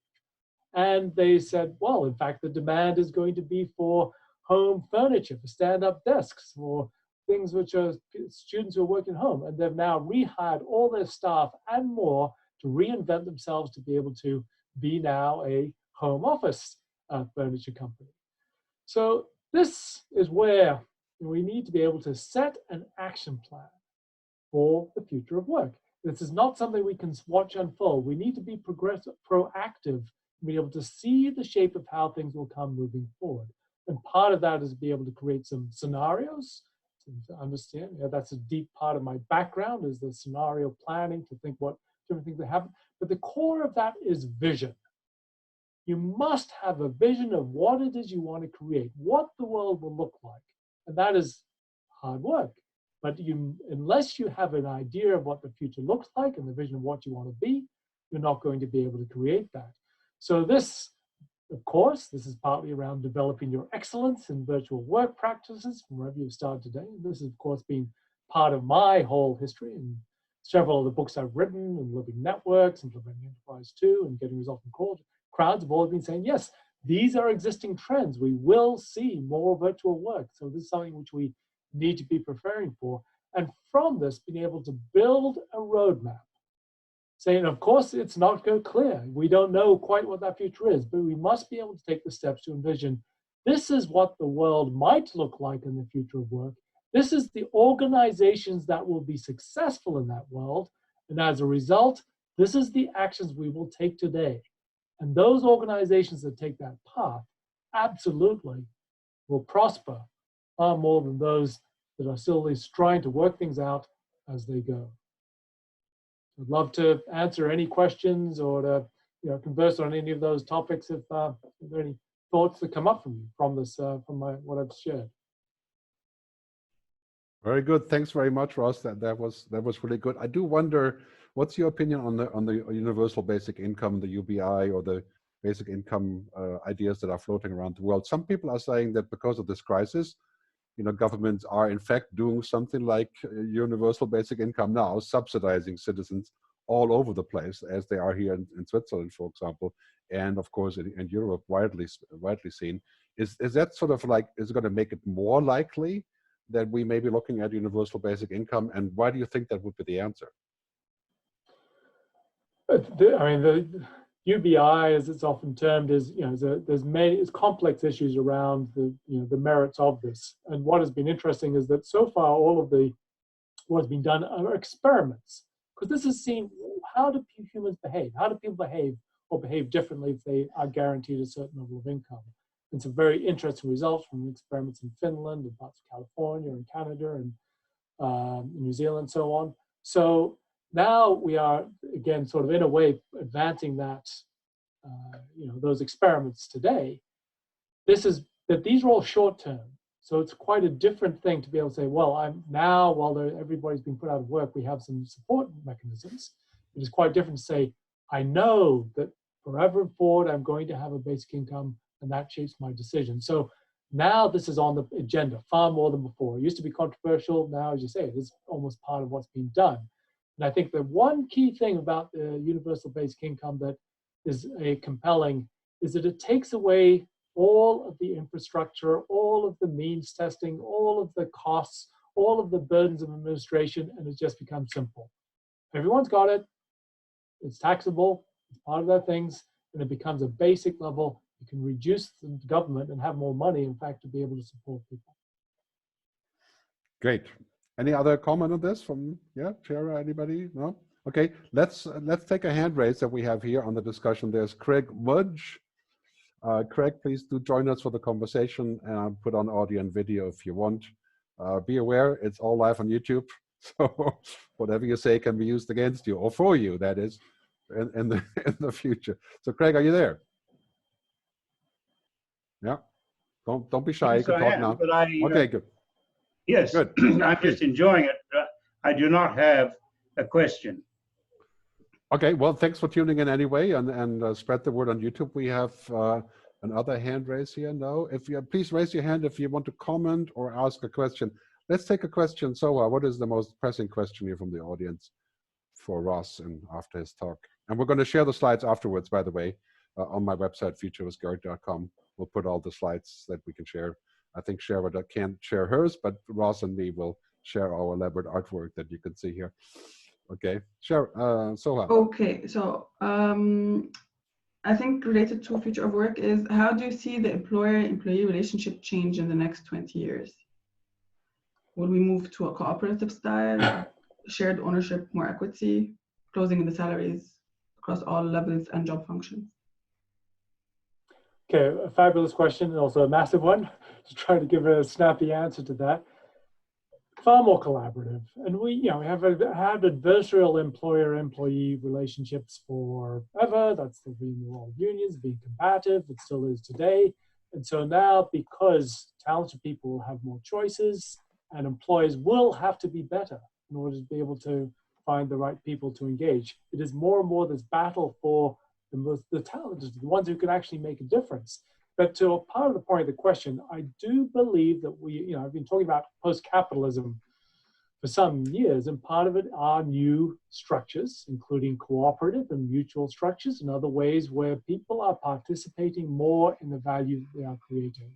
And they said, well, in fact, the demand is going to be for home furniture, for stand-up desks, for things which are students who are working home. And they've now rehired all their staff and more to reinvent themselves to be able to be now a home office furniture company. So this is where we need to be able to set an action plan for the future of work. This is not something we can watch unfold. We need to be progressive, proactive, be able to see the shape of how things will come moving forward. And part of that is be able to create some scenarios to understand. That's a deep part of my background, is the scenario planning, to think what different things that happen. But the core of that is vision. You must have a vision of what it is you want to create, what the world will look like. And that is hard work. But unless you have an idea of what the future looks like and the vision of what you want to be, you're not going to be able to create that. So this, of course, this is partly around developing your excellence in virtual work practices from wherever you've started today. And this has, of course, been part of my whole history and several of the books I've written, and Living Networks, Implementing Enterprise 2, and Getting Results from Crowds have all been saying, yes, these are existing trends. We will see more virtual work. So this is something which we need to be preparing for. And from this, being able to build a roadmap, saying, of course, it's not clear. We don't know quite what that future is, but we must be able to take the steps to envision this is what the world might look like in the future of work. This is the organizations that will be successful in that world. And as a result, this is the actions we will take today. And those organizations that take that path absolutely will prosper far more than those that are still at least trying to work things out as they go. I'd love to answer any questions or to converse on any of those topics if there are any thoughts that come up from you from this what I've shared. Very good. Thanks very much, Ross. That was really good. I do wonder, what's your opinion on the universal basic income, the UBI, or the basic income ideas that are floating around the world? Some people are saying that because of this crisis, governments are in fact doing something like universal basic income now, subsidizing citizens all over the place, as they are here in Switzerland, for example, and of course in Europe, widely seen. Is that sort of like, is it going to make it more likely that we may be looking at universal basic income, and why do you think that would be the answer? The UBI, as it's often termed, is there's many complex issues around the merits of this. And what has been interesting is that so far all of what's been done are experiments, because this is seen, how do humans behave? How do people behave or behave differently if they are guaranteed a certain level of income? And some very interesting results from experiments in Finland and parts of California and Canada and New Zealand and so on. So now we are, again, sort of in a way advancing that, those experiments today. These are all short term. So it's quite a different thing to be able to say, well, while everybody's been put out of work, we have some support mechanisms. It is quite different to say, I know that forever forward, I'm going to have a basic income, and that shapes my decision. So Now this is on the agenda far more than before. It used to be controversial. Now, as you say, it is almost part of what's being done. And I think the one key thing about the universal basic income that is compelling is that it takes away all of the infrastructure, all of the means testing, all of the costs, all of the burdens of administration, and it just becomes simple. Everyone's got it. It's taxable. It's part of their things, and it becomes a basic level. You can reduce the government and have more money, in fact, to be able to support people. Great. Any other comment on this from, Shara, anybody? No? Okay, let's take a hand raise that we have here on the discussion. There's Craig Mudge. Craig, please do join us for the conversation, and I'll put on audio and video if you want. Be aware, it's all live on YouTube, so whatever you say can be used against you, or for you, that is, in the future. So Craig, are you there? Yeah, don't be shy, Yes, you can talk now. But Okay, good. Yes, Good. I'm just enjoying it. I do not have a question. Okay, well, thanks for tuning in anyway, and spread the word on YouTube. We have another hand raised here now. If you please raise your hand if you want to comment or ask a question. Let's take a question. Soha, what is the most pressing question here from the audience for Ross and after his talk? And we're going to share the slides afterwards, by the way, on my website, futuristgerd.com. We'll put all the slides that we can share. I think Shara can't share hers, but Ross and me will share our elaborate artwork that you can see here. Okay, sure. Soha. Okay, so I think related to future of work is, how do you see the employer-employee relationship change in the next 20 years? Will we move to a cooperative style, shared ownership, more equity, closing in the salaries across all levels and job functions? Okay, a fabulous question, and also a massive one. To try to give a snappy answer to that. Far more collaborative, and we have had adversarial employer-employee relationships forever. That's still been the role of unions, being combative. It still is today, and so now, because talented people will have more choices, and employers will have to be better in order to be able to find the right people to engage. It is more and more this battle for the talented, the ones who can actually make a difference. But to a part of the point of the question, I do believe that I've been talking about post-capitalism for some years, and part of it are new structures, including cooperative and mutual structures and other ways where people are participating more in the value that they are creating.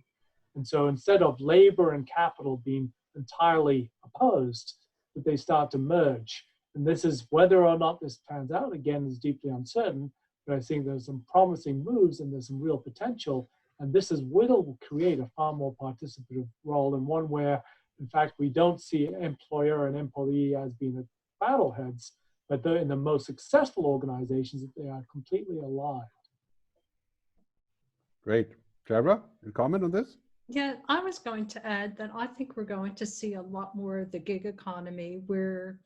And so instead of labor and capital being entirely opposed, that they start to merge. And this is, whether or not this pans out, again, is deeply uncertain, but I think there's some promising moves and there's some real potential. And this will create a far more participative role, and one where, in fact, we don't see employer and employee as being at battleheads, but they're in the most successful organizations that they are completely aligned. Great. Shara, any comment on this? Yeah, I was going to add that I think we're going to see a lot more of the gig economy, where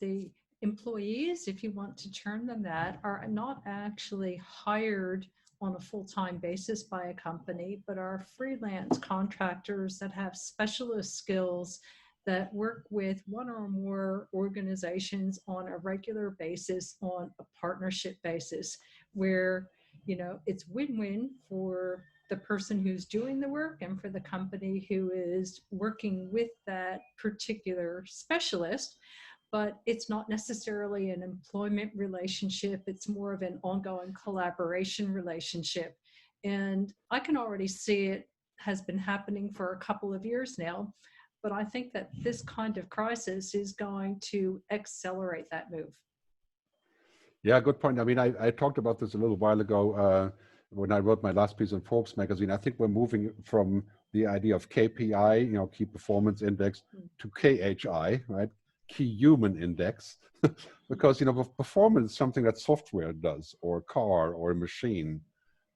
the employees, if you want to term them that, are not actually hired on a full-time basis by a company, but are freelance contractors that have specialist skills that work with one or more organizations on a regular basis, on a partnership basis, where it's win-win for the person who's doing the work and for the company who is working with that particular specialist. But it's not necessarily an employment relationship. It's more of an ongoing collaboration relationship. And I can already see it has been happening for a couple of years now, but I think that this kind of crisis is going to accelerate that move. Yeah, good point. I mean, I talked about this a little while ago when I wrote my last piece in Forbes magazine. I think we're moving from the idea of KPI, key performance index, to KHI, right? Key human index, because performance is something that software does, or a car, or a machine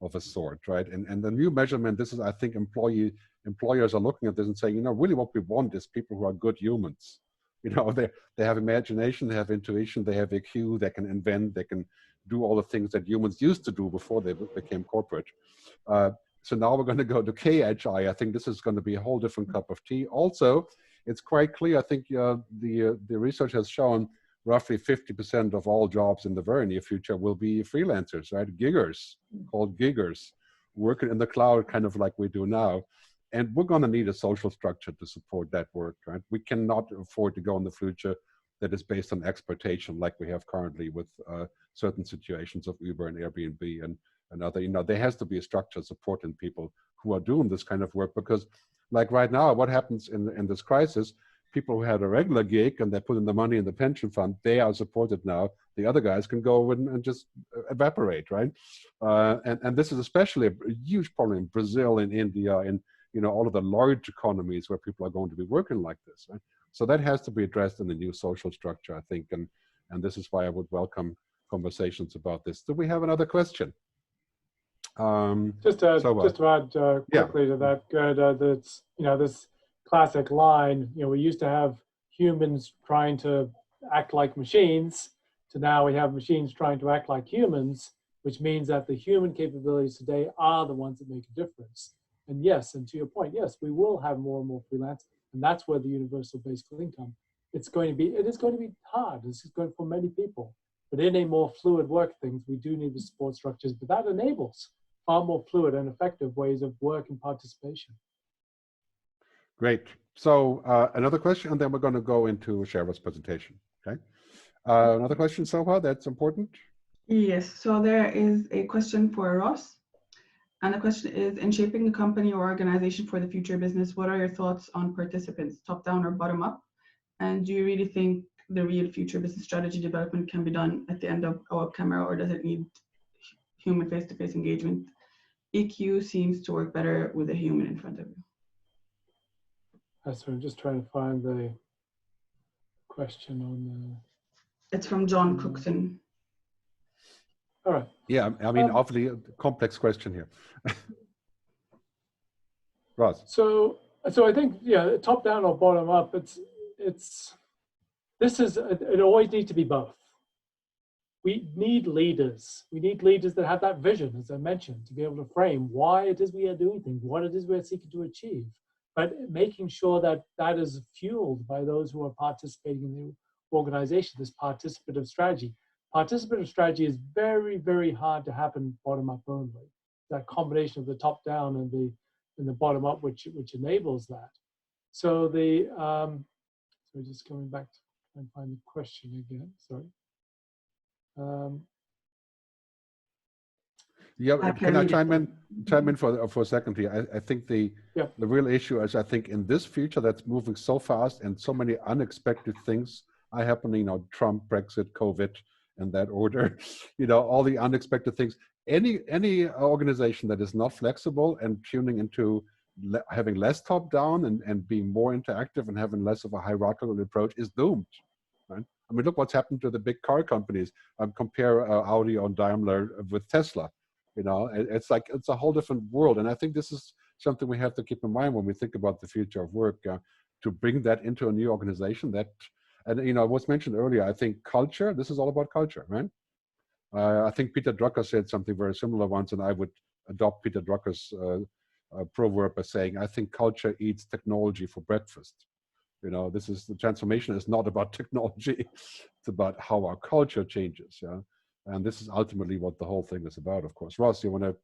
of a sort, right? And the new measurement, this is, I think, employers are looking at this and saying, really what we want is people who are good humans. They have imagination, they have intuition, they have IQ, they can invent, they can do all the things that humans used to do before they became corporate. So now we're going to go to KHI. I think this is going to be a whole different cup of tea. Also, it's quite clear, I think the research has shown roughly 50% of all jobs in the very near future will be freelancers, right? Giggers, called giggers, working in the cloud, kind of like we do now. And we're going to need a social structure to support that work, right? We cannot afford to go in the future that is based on exploitation like we have currently with certain situations of Uber and Airbnb and other, there has to be a structure supporting people who are doing this kind of work, because like right now, what happens in this crisis, people who had a regular gig and they put in the money in the pension fund, they are supported now. The other guys can go and just evaporate, right? And this is especially a huge problem in Brazil, in India, in all of the large economies where people are going to be working like this, right? So that has to be addressed in the new social structure, I think, and this is why I would welcome conversations about this. Do we have another question? Just to add quickly to that, Gerd, that's this classic line. We used to have humans trying to act like machines, to now we have machines trying to act like humans, which means that the human capabilities today are the ones that make a difference. And yes, and to your point, yes, we will have more and more freelance, and that's where the universal basic income. It is going to be hard. This is going for many people, but in a more fluid work things, we do need the support structures, but that enables far more fluid and effective ways of work and participation. Great. So another question, and then we're going to go into Shara's presentation. Okay. Another question so far that's important? Yes. So there is a question for Ross. And the question is, in shaping a company or organization for the future business, what are your thoughts on participants, top down or bottom up? And do you really think the real future business strategy development can be done at the end of a web camera, or does it need human face-to-face engagement? EQ seems to work better with a human in front of you. So I'm just trying to find the question on the... It's from John Cookson. All right. Yeah, I mean, obviously a complex question here. Ross. So I think, yeah, top down or bottom up, it always needs to be both. We need leaders. We need leaders that have that vision, as I mentioned, to be able to frame why it is we are doing things, what it is we're seeking to achieve, but making sure that that is fueled by those who are participating in the organization, this participative strategy. Participative strategy is very, very hard to happen bottom up only. That combination of the top down and the bottom up, which enables that. So so just coming back to try and find the question again. Sorry. Yeah, can I chime in for a second here? I think the real issue is, I think in this future that's moving so fast and so many unexpected things are happening, Trump, Brexit, COVID, in that order, all the unexpected things. Any organization that is not flexible and tuning into having less top down and being more interactive and having less of a hierarchical approach is doomed, right? I mean, look what's happened to the big car companies. Compare Audi or Daimler with Tesla. It's like, it's a whole different world. And I think this is something we have to keep in mind when we think about the future of work, to bring that into a new organization. And it was mentioned earlier, I think culture, this is all about culture, right? I think Peter Drucker said something very similar once, and I would adopt Peter Drucker's proverb by saying, I think culture eats technology for breakfast. The transformation is not about technology, it's about how our culture changes, yeah? And this is ultimately what the whole thing is about, of course. Ross, you want to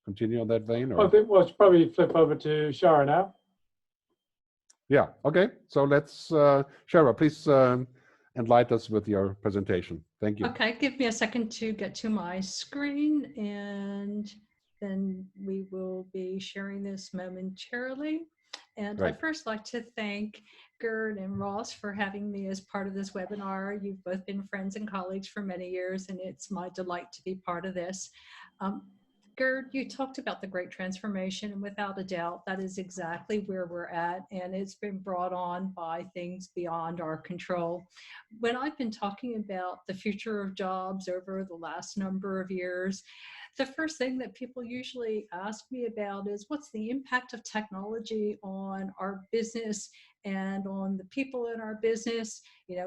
continue on that vein? Or? I think we'll probably flip over to Shara now. Yeah, okay. So let's, Shara, please enlighten us with your presentation. Thank you. Okay, give me a second to get to my screen, and then we will be sharing this momentarily. And Right. I'd first like to thank Gerd and Ross for having me as part of this webinar. You've both been friends and colleagues for many years, and it's my delight to be part of this. Gerd, you talked about the great transformation, and without a doubt, that is exactly where we're at, and it's been brought on by things beyond our control. When I've been talking about the future of jobs over the last number of years, the first thing that people usually ask me about is, what's the impact of technology on our business and on the people in our business?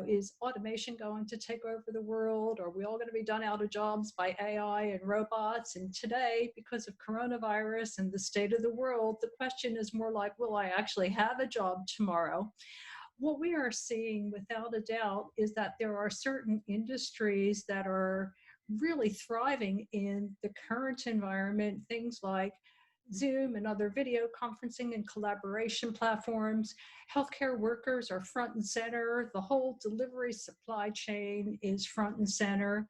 Is automation going to take over the world? Are we all going to be done out of jobs by AI and robots? And today, because of coronavirus and the state of the world, the question is more like, will I actually have a job tomorrow? What we are seeing without a doubt is that there are certain industries that are really thriving in the current environment, things like Zoom and other video conferencing and collaboration platforms. Healthcare workers are front and center. The whole delivery supply chain is front and center.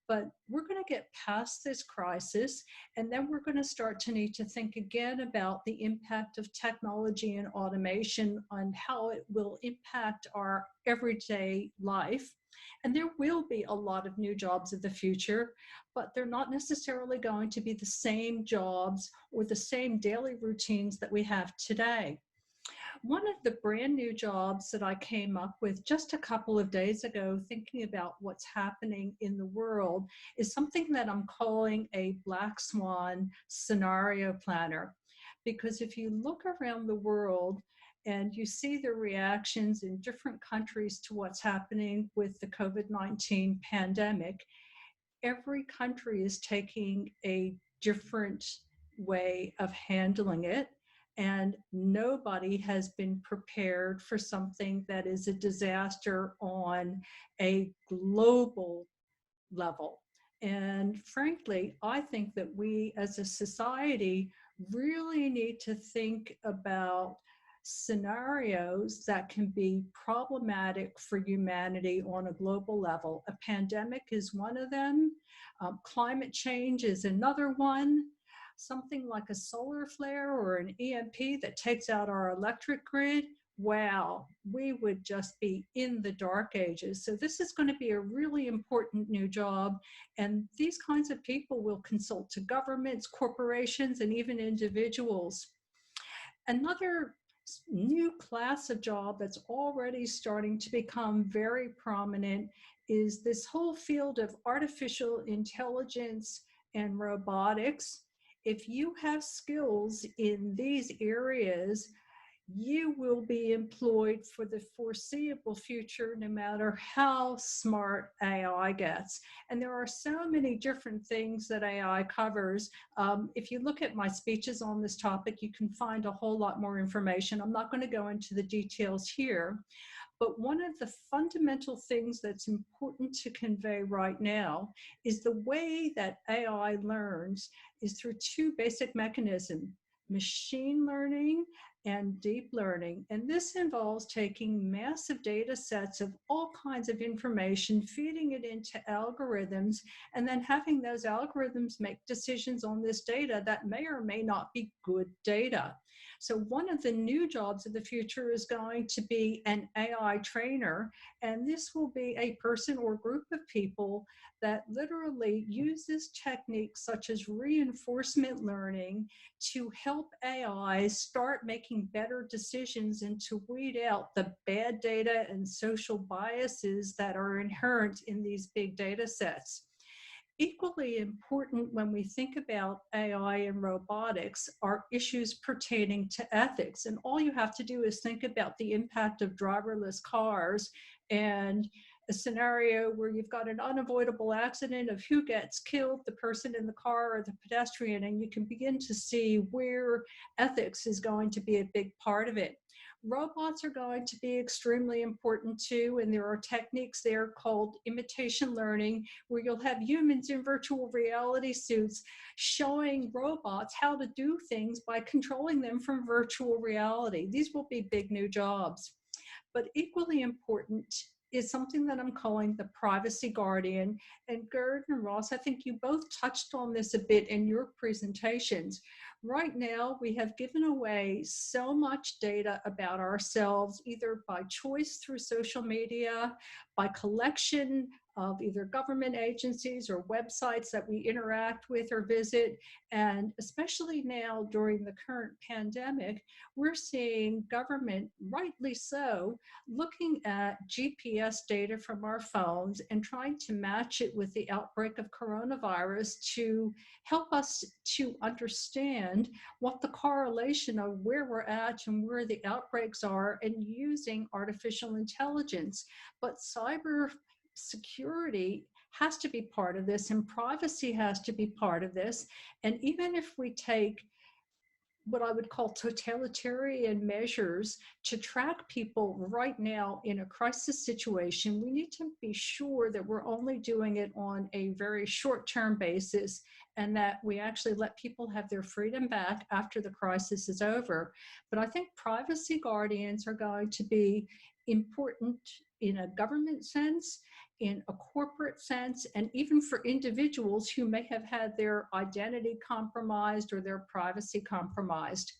But we're going to get past this crisis, and then we're going to start to need to think again about the impact of technology and automation on how it will impact our everyday life. And there will be a lot of new jobs of the future, but they're not necessarily going to be the same jobs or the same daily routines that we have today. One of the brand new jobs that I came up with just a couple of days ago, thinking about what's happening in the world, is something that I'm calling a black swan scenario planner. Because if you look around the world and you see the reactions in different countries to what's happening with the COVID-19 pandemic, every country is taking a different way of handling it. And nobody has been prepared for something that is a disaster on a global level. And frankly, I think that we as a society really need to think about scenarios that can be problematic for humanity on a global level. A pandemic is one of them. Climate change is another one. Something like a solar flare or an EMP that takes out our electric grid, wow, we would just be in the dark ages. So this is going to be a really important new job. And these kinds of people will consult to governments, corporations, and even individuals. Another new class of job that's already starting to become very prominent is this whole field of artificial intelligence and robotics. If you have skills in these areas, you will be employed for the foreseeable future, no matter how smart AI gets. And there are so many different things that AI covers. If you look at my speeches on this topic, you can find a whole lot more information. I'm not going to go into the details here. But one of the fundamental things that's important to convey right now is the way that AI learns is through two basic mechanisms: machine learning and deep learning. And this involves taking massive data sets of all kinds of information, feeding it into algorithms, and then having those algorithms make decisions on this data that may or may not be good data. So one of the new jobs of the future is going to be an AI trainer, and this will be a person or group of people that literally uses techniques such as reinforcement learning to help AI start making better decisions and to weed out the bad data and social biases that are inherent in these big data sets. Equally important when we think about AI and robotics are issues pertaining to ethics. And all you have to do is think about the impact of driverless cars and a scenario where you've got an unavoidable accident of who gets killed, the person in the car or the pedestrian, and you can begin to see where ethics is going to be a big part of it. Robots are going to be extremely important too, and there are techniques there called imitation learning, where you'll have humans in virtual reality suits showing robots how to do things by controlling them from virtual reality. These will be big new jobs. But equally important is something that I'm calling the privacy guardian. And Gerd and Ross, I think you both touched on this a bit in your presentations. Right now, we have given away so much data about ourselves, either by choice through social media, by collection of either government agencies or websites that we interact with or visit. And especially now during the current pandemic, we're seeing government, rightly so, looking at GPS data from our phones and trying to match it with the outbreak of coronavirus to help us to understand what the correlation of where we're at and where the outbreaks are, and using artificial intelligence. But cyber security has to be part of this, and privacy has to be part of this. And even if we take what I would call totalitarian measures to track people right now in a crisis situation, we need to be sure that we're only doing it on a very short-term basis and that we actually let people have their freedom back after the crisis is over. But I think privacy guardians are going to be important in a government sense, in a corporate sense, and even for individuals who may have had their identity compromised or their privacy compromised.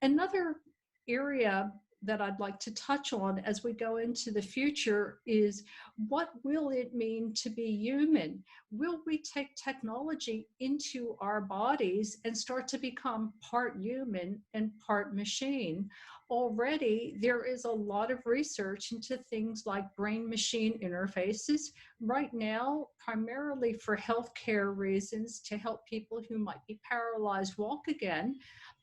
Another area that I'd like to touch on as we go into the future is, what will it mean to be human? Will we take technology into our bodies and start to become part human and part machine? Already, there is a lot of research into things like brain-machine interfaces. Right now, primarily for healthcare reasons, to help people who might be paralyzed walk again.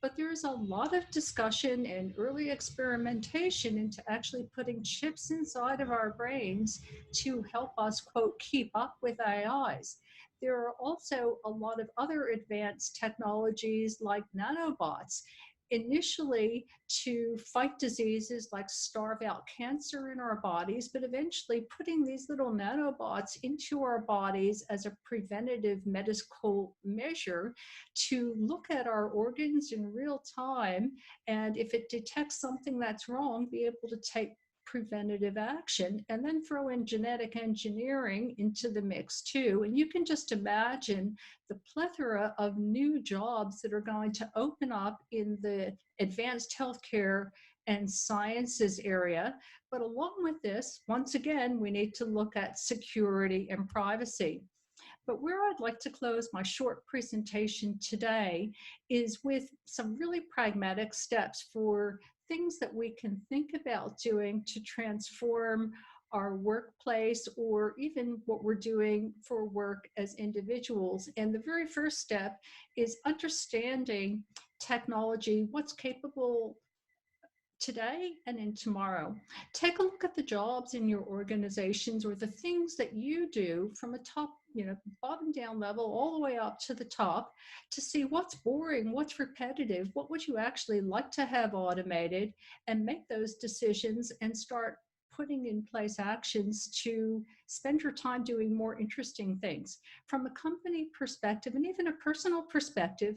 But there's a lot of discussion and early experimentation into actually putting chips inside of our brains to help us, quote, keep up with AIs. There are also a lot of other advanced technologies like nanobots, initially to fight diseases like starve out cancer in our bodies, but eventually putting these little nanobots into our bodies as a preventative medical measure to look at our organs in real time, and if it detects something that's wrong, be able to take preventative action, and then throw in genetic engineering into the mix too. And you can just imagine the plethora of new jobs that are going to open up in the advanced healthcare and sciences area. But along with this, once again, we need to look at security and privacy. But where I'd like to close my short presentation today is with some really pragmatic steps for things that we can think about doing to transform our workplace, or even what we're doing for work as individuals. And the very first step is understanding technology, what's capable today and in tomorrow. Take a look at the jobs in your organizations, or the things that you do from a top, bottom down level all the way up to the top, to see what's boring, what's repetitive, what would you actually like to have automated, and make those decisions and start putting in place actions to spend your time doing more interesting things. From a company perspective and even a personal perspective,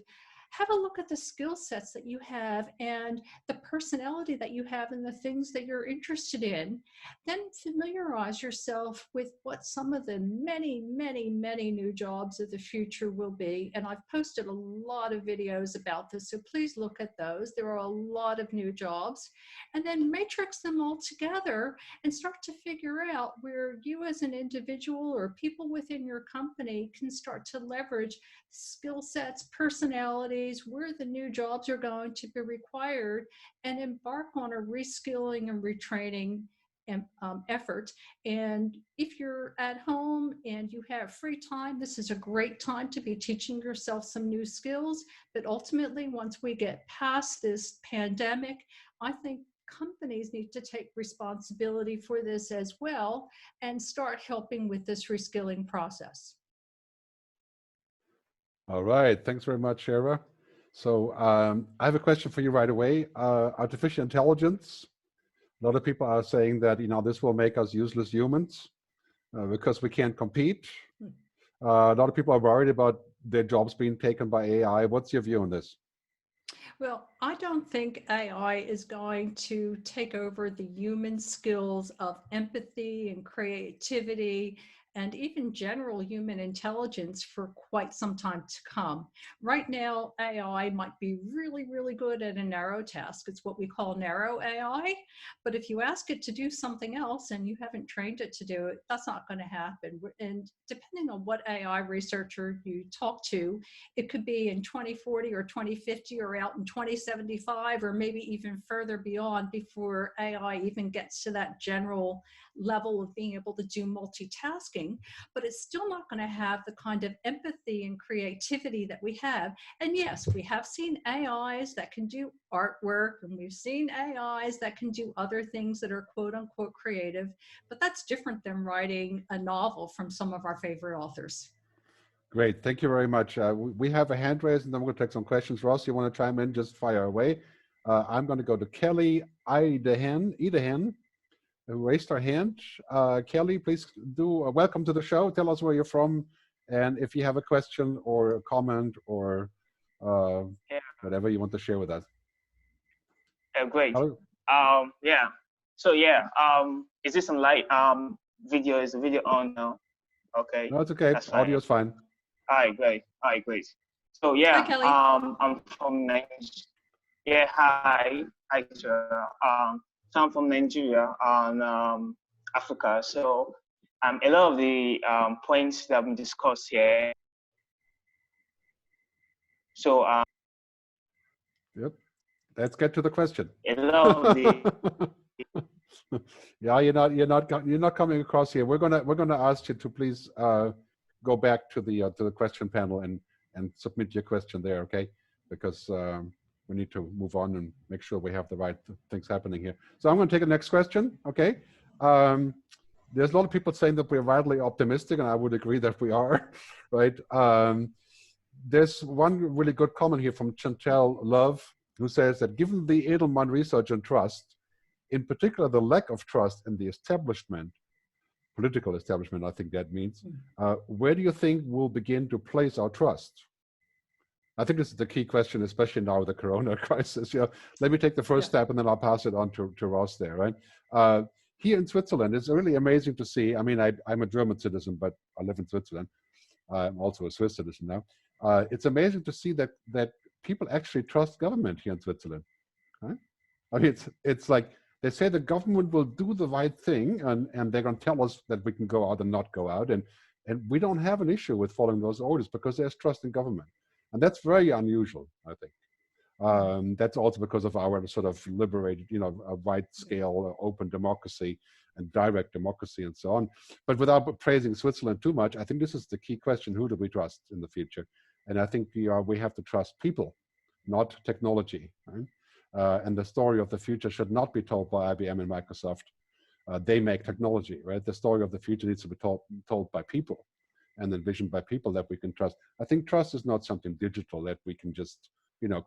have a look at the skill sets that you have and the personality that you have and the things that you're interested in. Then familiarize yourself with what some of the many, many, many new jobs of the future will be. And I've posted a lot of videos about this, so please look at those. There are a lot of new jobs. And then matrix them all together and start to figure out where you as an individual or people within your company can start to leverage skill sets, personalities, where the new jobs are going to be required, and embark on a reskilling and retraining effort. And if you're at home and you have free time, this is a great time to be teaching yourself some new skills. But ultimately, once we get past this pandemic, I think companies need to take responsibility for this as well and start helping with this reskilling process. All right, thanks very much, Shara. So I have a question for you right away. Artificial intelligence. A lot of people are saying that this will make us useless humans because we can't compete. A lot of people are worried about their jobs being taken by AI. What's your view on this? Well, I don't think AI is going to take over the human skills of empathy and creativity and even general human intelligence for quite some time to come. Right now, AI might be really, really good at a narrow task. It's what we call narrow AI. But if you ask it to do something else and you haven't trained it to do it, that's not going to happen. And depending on what AI researcher you talk to, it could be in 2040 or 2050 or out in 2075 or maybe even further beyond before AI even gets to that general level of being able to do multitasking. But it's still not going to have the kind of empathy and creativity that we have. And yes, we have seen AIs that can do artwork, and we've seen AIs that can do other things that are quote unquote creative, but that's different than writing a novel from some of our favorite authors. Great, thank you very much. We have a hand raised, and then we're going to take some questions. Ross, you want to chime in? Just fire away. I'm going to go to Kelly Idehen, who raised her hand. Kelly, please do welcome to the show. Tell us where you're from, and if you have a question or a comment or whatever you want to share with us. Great. Hello? Yeah. So yeah, is this on light? Video is the video on now? Okay. No, it's okay. Audio is fine. Hi, great. Hi, great. So yeah, Hi, Kelly. I'm from Nigeria. Yeah, hi, sir. So I'm from Nigeria on Africa. So a lot of the points that have been discussed here. So Yep. Let's get to the question. a lot of the Yeah, you're not coming across here. We're gonna ask you to please go back to the question panel and submit your question there, okay? Because we need to move on and make sure we have the right things happening here. So I'm going to take the next question, okay? There's a lot of people saying that we're wildly optimistic, and I would agree that we are, right? There's one really good comment here from Chantel Love, who says that given the Edelman research and trust, in particular the lack of trust in the establishment, political establishment, I think that means, where do you think we'll begin to place our trust? I think this is the key question, especially now with the Corona crisis. Let me take the first step, and then I'll pass it on to Ross there, right? Here in Switzerland, it's really amazing to see. I mean, I'm a German citizen, but I live in Switzerland. I'm also a Swiss citizen now. It's amazing to see that people actually trust government here in Switzerland. Right? I mean, it's like they say the government will do the right thing, and they're going to tell us that we can go out and not go out, and we don't have an issue with following those orders because there's trust in government, and that's very unusual, I think. That's also because of our sort of liberated, a wide-scale open democracy and direct democracy and so on. But without praising Switzerland too much, I think this is the key question: who do we trust in the future? And I think we have to trust people, not technology. Right? And the story of the future should not be told by IBM and Microsoft. They make technology, right? The story of the future needs to be told by people and envisioned by people that we can trust. I think trust is not something digital that we can just,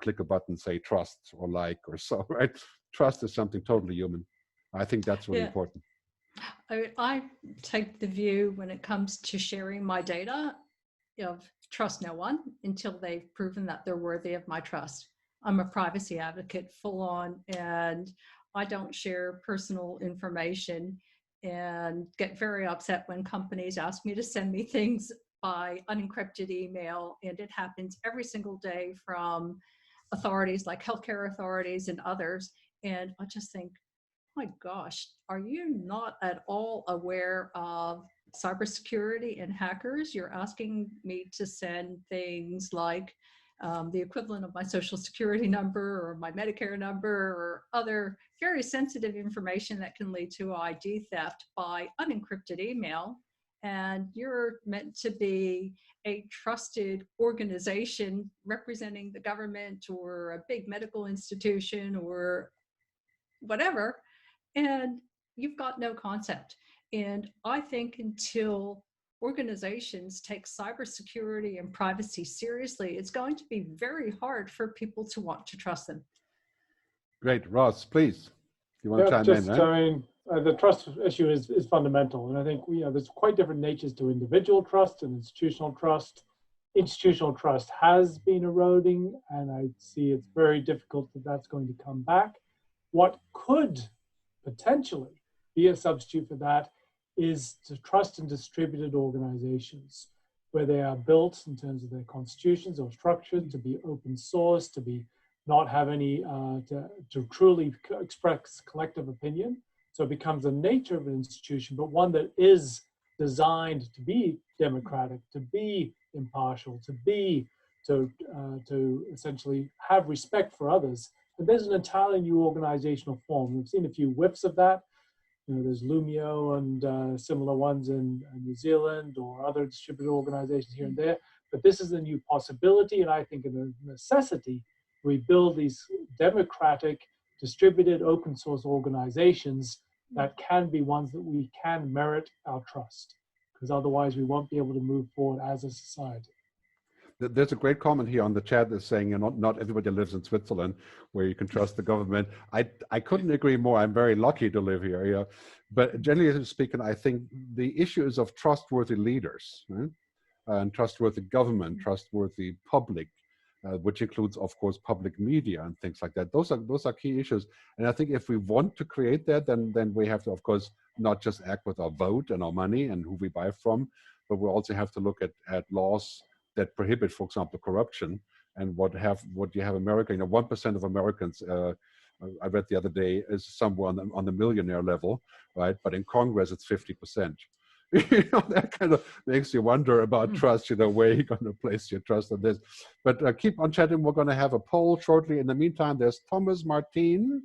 click a button, say trust or like or so, right? Trust is something totally human. I think that's really important. I take the view when it comes to sharing my data of trust no one until they've proven that they're worthy of my trust. I'm a privacy advocate full on, and I don't share personal information and get very upset when companies ask me to send me things by unencrypted email. And it happens every single day from authorities like healthcare authorities and others. And I just think, my gosh, are you not at all aware of cybersecurity and hackers? You're asking me to send things like the equivalent of my social security number or my Medicare number or other very sensitive information that can lead to ID theft by unencrypted email. And you're meant to be a trusted organization representing the government or a big medical institution or whatever, and you've got no concept. And I think until organizations take cybersecurity and privacy seriously, it's going to be very hard for people to want to trust them. Great. Ross, please. You want to chime in, right? I mean, the trust issue is fundamental. And I think there's quite different natures to individual trust and institutional trust. Institutional trust has been eroding, and I see it's very difficult that that's going to come back. What could potentially be a substitute for that is to trust in distributed organizations, where they are built in terms of their constitutions or structured to be open source, to be not have any, to truly express collective opinion. So it becomes the nature of an institution, but one that is designed to be democratic, to be impartial, to essentially have respect for others. And there's an entirely new organizational form. We've seen a few whiffs of that. There's Lumio and similar ones in New Zealand or other distributed organizations here and there. But this is a new possibility, and I think a necessity. We build these democratic, distributed, open source organizations that can be ones that we can merit our trust, because otherwise we won't be able to move forward as a society. There's a great comment here on the chat that's saying, you know, not everybody lives in Switzerland where you can trust the government. I couldn't agree more. I'm very lucky to live here. Yeah. But generally speaking, I think the issue is of trustworthy leaders, right? And trustworthy government, trustworthy public, which includes, of course, public media and things like that. Those are key issues. And I think if we want to create that, then we have to, of course, not just act with our vote and our money and who we buy from, but we also have to look at laws that prohibit, for example, corruption. And what you have America, you know, 1% of Americans, I read the other day, is somewhere on the millionaire level, right? But in Congress, it's 50%. You know, that kind of makes you wonder about trust, you know, where you're going to place your trust on this. But keep on chatting. We're going to have a poll shortly. In the meantime, there's Thomas Martin,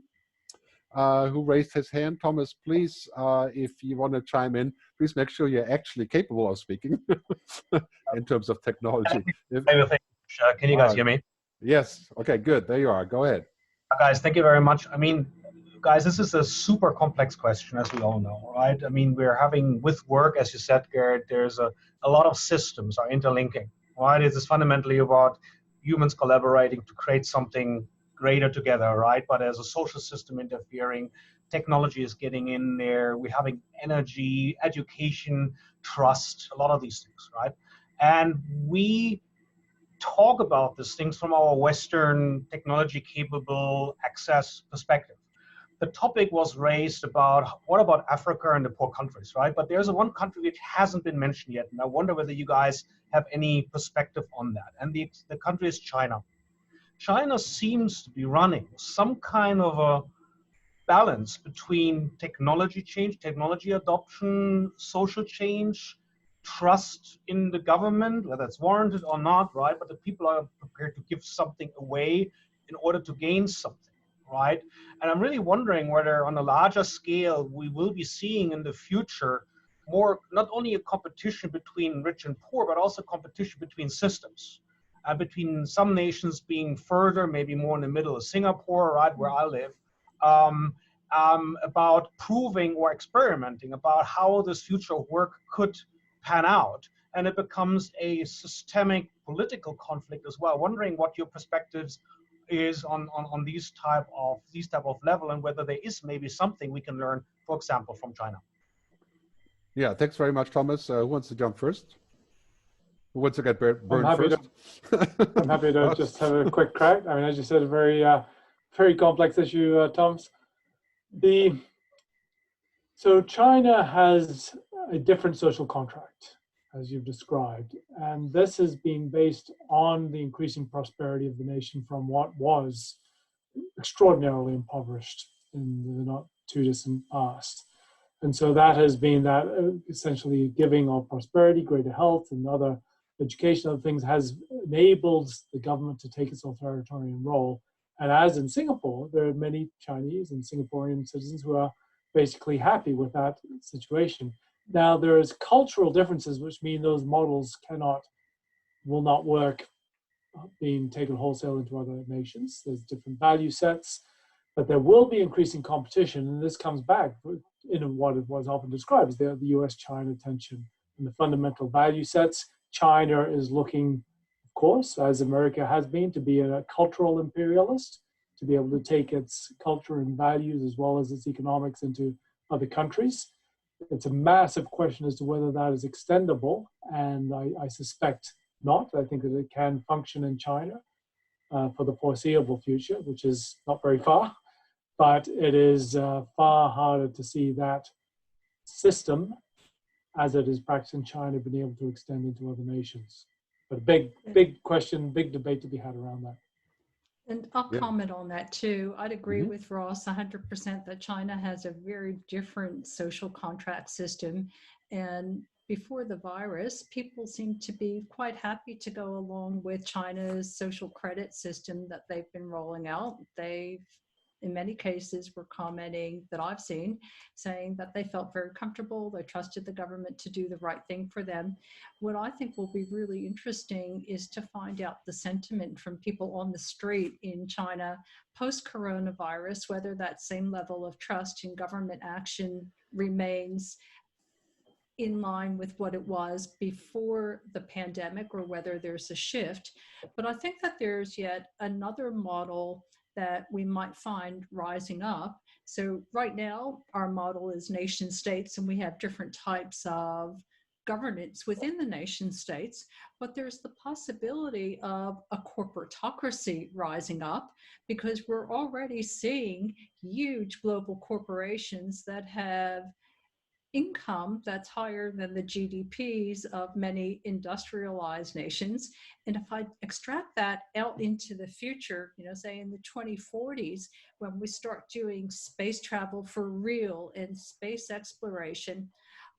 who raised his hand. Thomas, please, if you want to chime in, please make sure you're actually capable of speaking in terms of technology. Can you guys hear me? Yes. Okay, good. There you are. Go ahead. Guys, thank you very much. I mean, guys, this is a super complex question, as we all know, right? I mean, we're having, with work, as you said, Gerd, there's a lot of systems are interlinking, right? It is fundamentally about humans collaborating to create something greater together, right? But there's a social system interfering, technology is getting in there, we're having energy, education, trust, a lot of these things, right? And we talk about these things from our Western technology-capable access perspective. The topic was raised about, what about Africa and the poor countries, right? But there's one country which hasn't been mentioned yet, and I wonder whether you guys have any perspective on that. And the country is China. China seems to be running some kind of a balance between technology change, technology adoption, social change, trust in the government, whether it's warranted or not, right? But the people are prepared to give something away in order to gain something, right? And I'm really wondering whether on a larger scale, we will be seeing in the future more, not only a competition between rich and poor, but also competition between systems, between some nations being further, maybe more in the middle of Singapore, right, where I live, about proving or experimenting about how this future of work could pan out, and it becomes a systemic political conflict as well. Wondering what your perspectives is on these type of level, and whether there is maybe something we can learn, for example, from China. Yeah, thanks very much, Thomas. Who wants to jump first? Who wants to get burned first? I'm happy to just have a quick crack. I mean, as you said, a very complex issue, Thomas. So China has a different social contract, as you've described, and this has been based on the increasing prosperity of the nation from what was extraordinarily impoverished in the not too distant past. And so that has been that essentially giving of prosperity, greater health, and other educational things has enabled the government to take its authoritarian role. And as in Singapore, there are many Chinese and Singaporean citizens who are basically happy with that situation. Now, there is cultural differences, which mean those models will not work being taken wholesale into other nations. There's different value sets, but there will be increasing competition. And this comes back in what it was often described as the US-China tension and the fundamental value sets. China is looking, of course, as America has been, to be a cultural imperialist, to be able to take its culture and values as well as its economics into other countries. It's a massive question as to whether that is extendable, and I suspect not. I think that it can function in China for the foreseeable future, which is not very far, but it is far harder to see that system as it is practiced in China being able to extend into other nations. But a big question, big debate to be had around that. And I'll comment on that too. I'd agree with Ross 100% that China has a very different social contract system. And before the virus, people seemed to be quite happy to go along with China's social credit system that they've been rolling out. They've, in many cases, were commenting that I've seen, saying that they felt very comfortable, they trusted the government to do the right thing for them. What I think will be really interesting is to find out the sentiment from people on the street in China post-coronavirus, whether that same level of trust in government action remains in line with what it was before the pandemic or whether there's a shift. But I think that there's yet another model that we might find rising up. So right now, our model is nation states, and we have different types of governance within the nation states, but there's the possibility of a corporatocracy rising up, because we're already seeing huge global corporations that have income that's higher than the GDPs of many industrialized nations. And if I extract that out into the future, you know, say in the 2040s, when we start doing space travel for real and space exploration,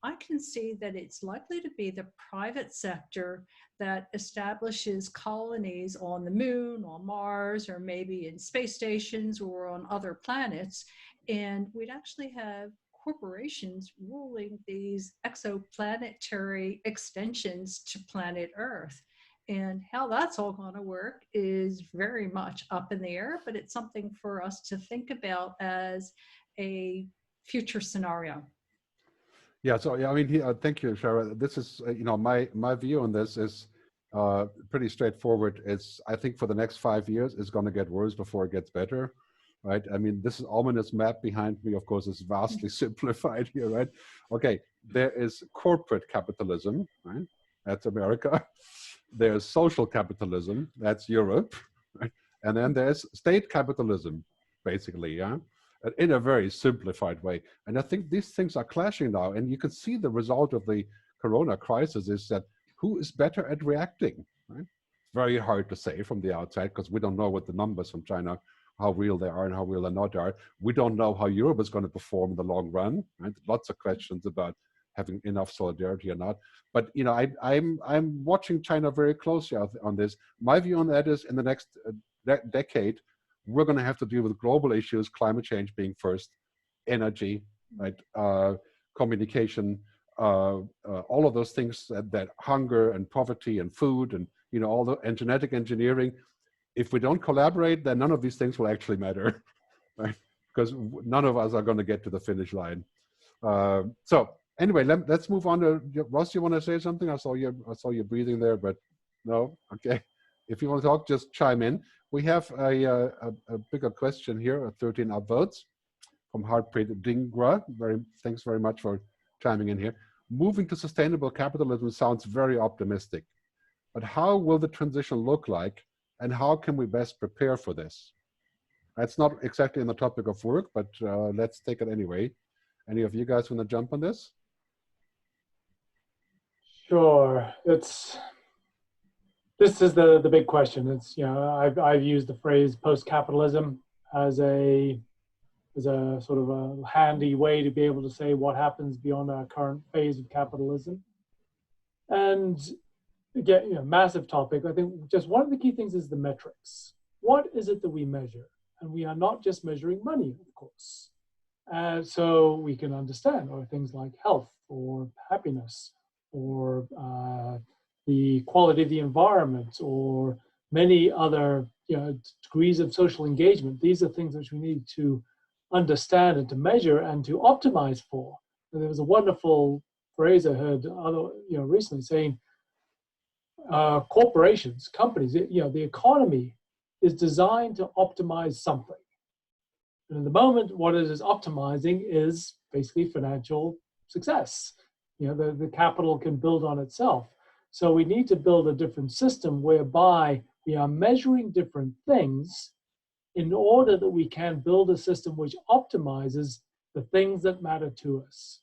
I can see that it's likely to be the private sector that establishes colonies on the moon, on Mars, or maybe in space stations or on other planets. And we'd actually have corporations ruling these exoplanetary extensions to planet Earth. And how that's all going to work is very much up in the air, but it's something for us to think about as a future scenario. Yeah, so yeah, I mean, thank you, Shara. This is, you know, my view on this is pretty straightforward. It's, I think for the next 5 years, it's going to get worse before it gets better, right? I mean, this ominous map behind me, of course, is vastly simplified here, right? Okay, there is corporate capitalism, right? That's America. There's social capitalism, that's Europe, right? And then there's state capitalism, basically, yeah? In a very simplified way. And I think these things are clashing now. And you can see the result of the Corona crisis is that who is better at reacting, right? Very hard to say from the outside because we don't know what the numbers from China, how real they are and how real they're not are. We don't know how Europe is going to perform in the long run, right? Lots of questions about having enough solidarity or not. But, you know, I'm watching China very closely on this. My view on that is in the next decade, we're going to have to deal with global issues, climate change being first, energy, right, communication, all of those things that hunger and poverty and food and, you know, and genetic engineering. If we don't collaborate, then none of these things will actually matter, right? Because none of us are going to get to the finish line. So anyway, let's move on to Ross. You want to say something? I saw you breathing there, but no. Okay. If you want to talk, just chime in. We have a bigger question here, 13 upvotes from Harpreet Dingra. Thanks very much for chiming in here. Moving to sustainable capitalism sounds very optimistic, but how will the transition look like and how can we best prepare for this? That's not exactly in the topic of work, but let's take it anyway. Any of you guys want to jump on this? Sure. This is the big question. It's, you know, I've used the phrase post-capitalism as a sort of a handy way to be able to say what happens beyond our current phase of capitalism. And again, you know, massive topic. I think just one of the key things is the metrics. What is it that we measure? And we are not just measuring money, of course. So we can understand, or things like health or happiness or the quality of the environment or many other, you know, degrees of social engagement. These are things which we need to understand and to measure and to optimize for. And there was a wonderful phrase I heard recently saying corporations, companies, you know, the economy is designed to optimize something. And at the moment, what it is optimizing is basically financial success. You know, the capital can build on itself. So we need to build a different system whereby we are measuring different things in order that we can build a system which optimizes the things that matter to us.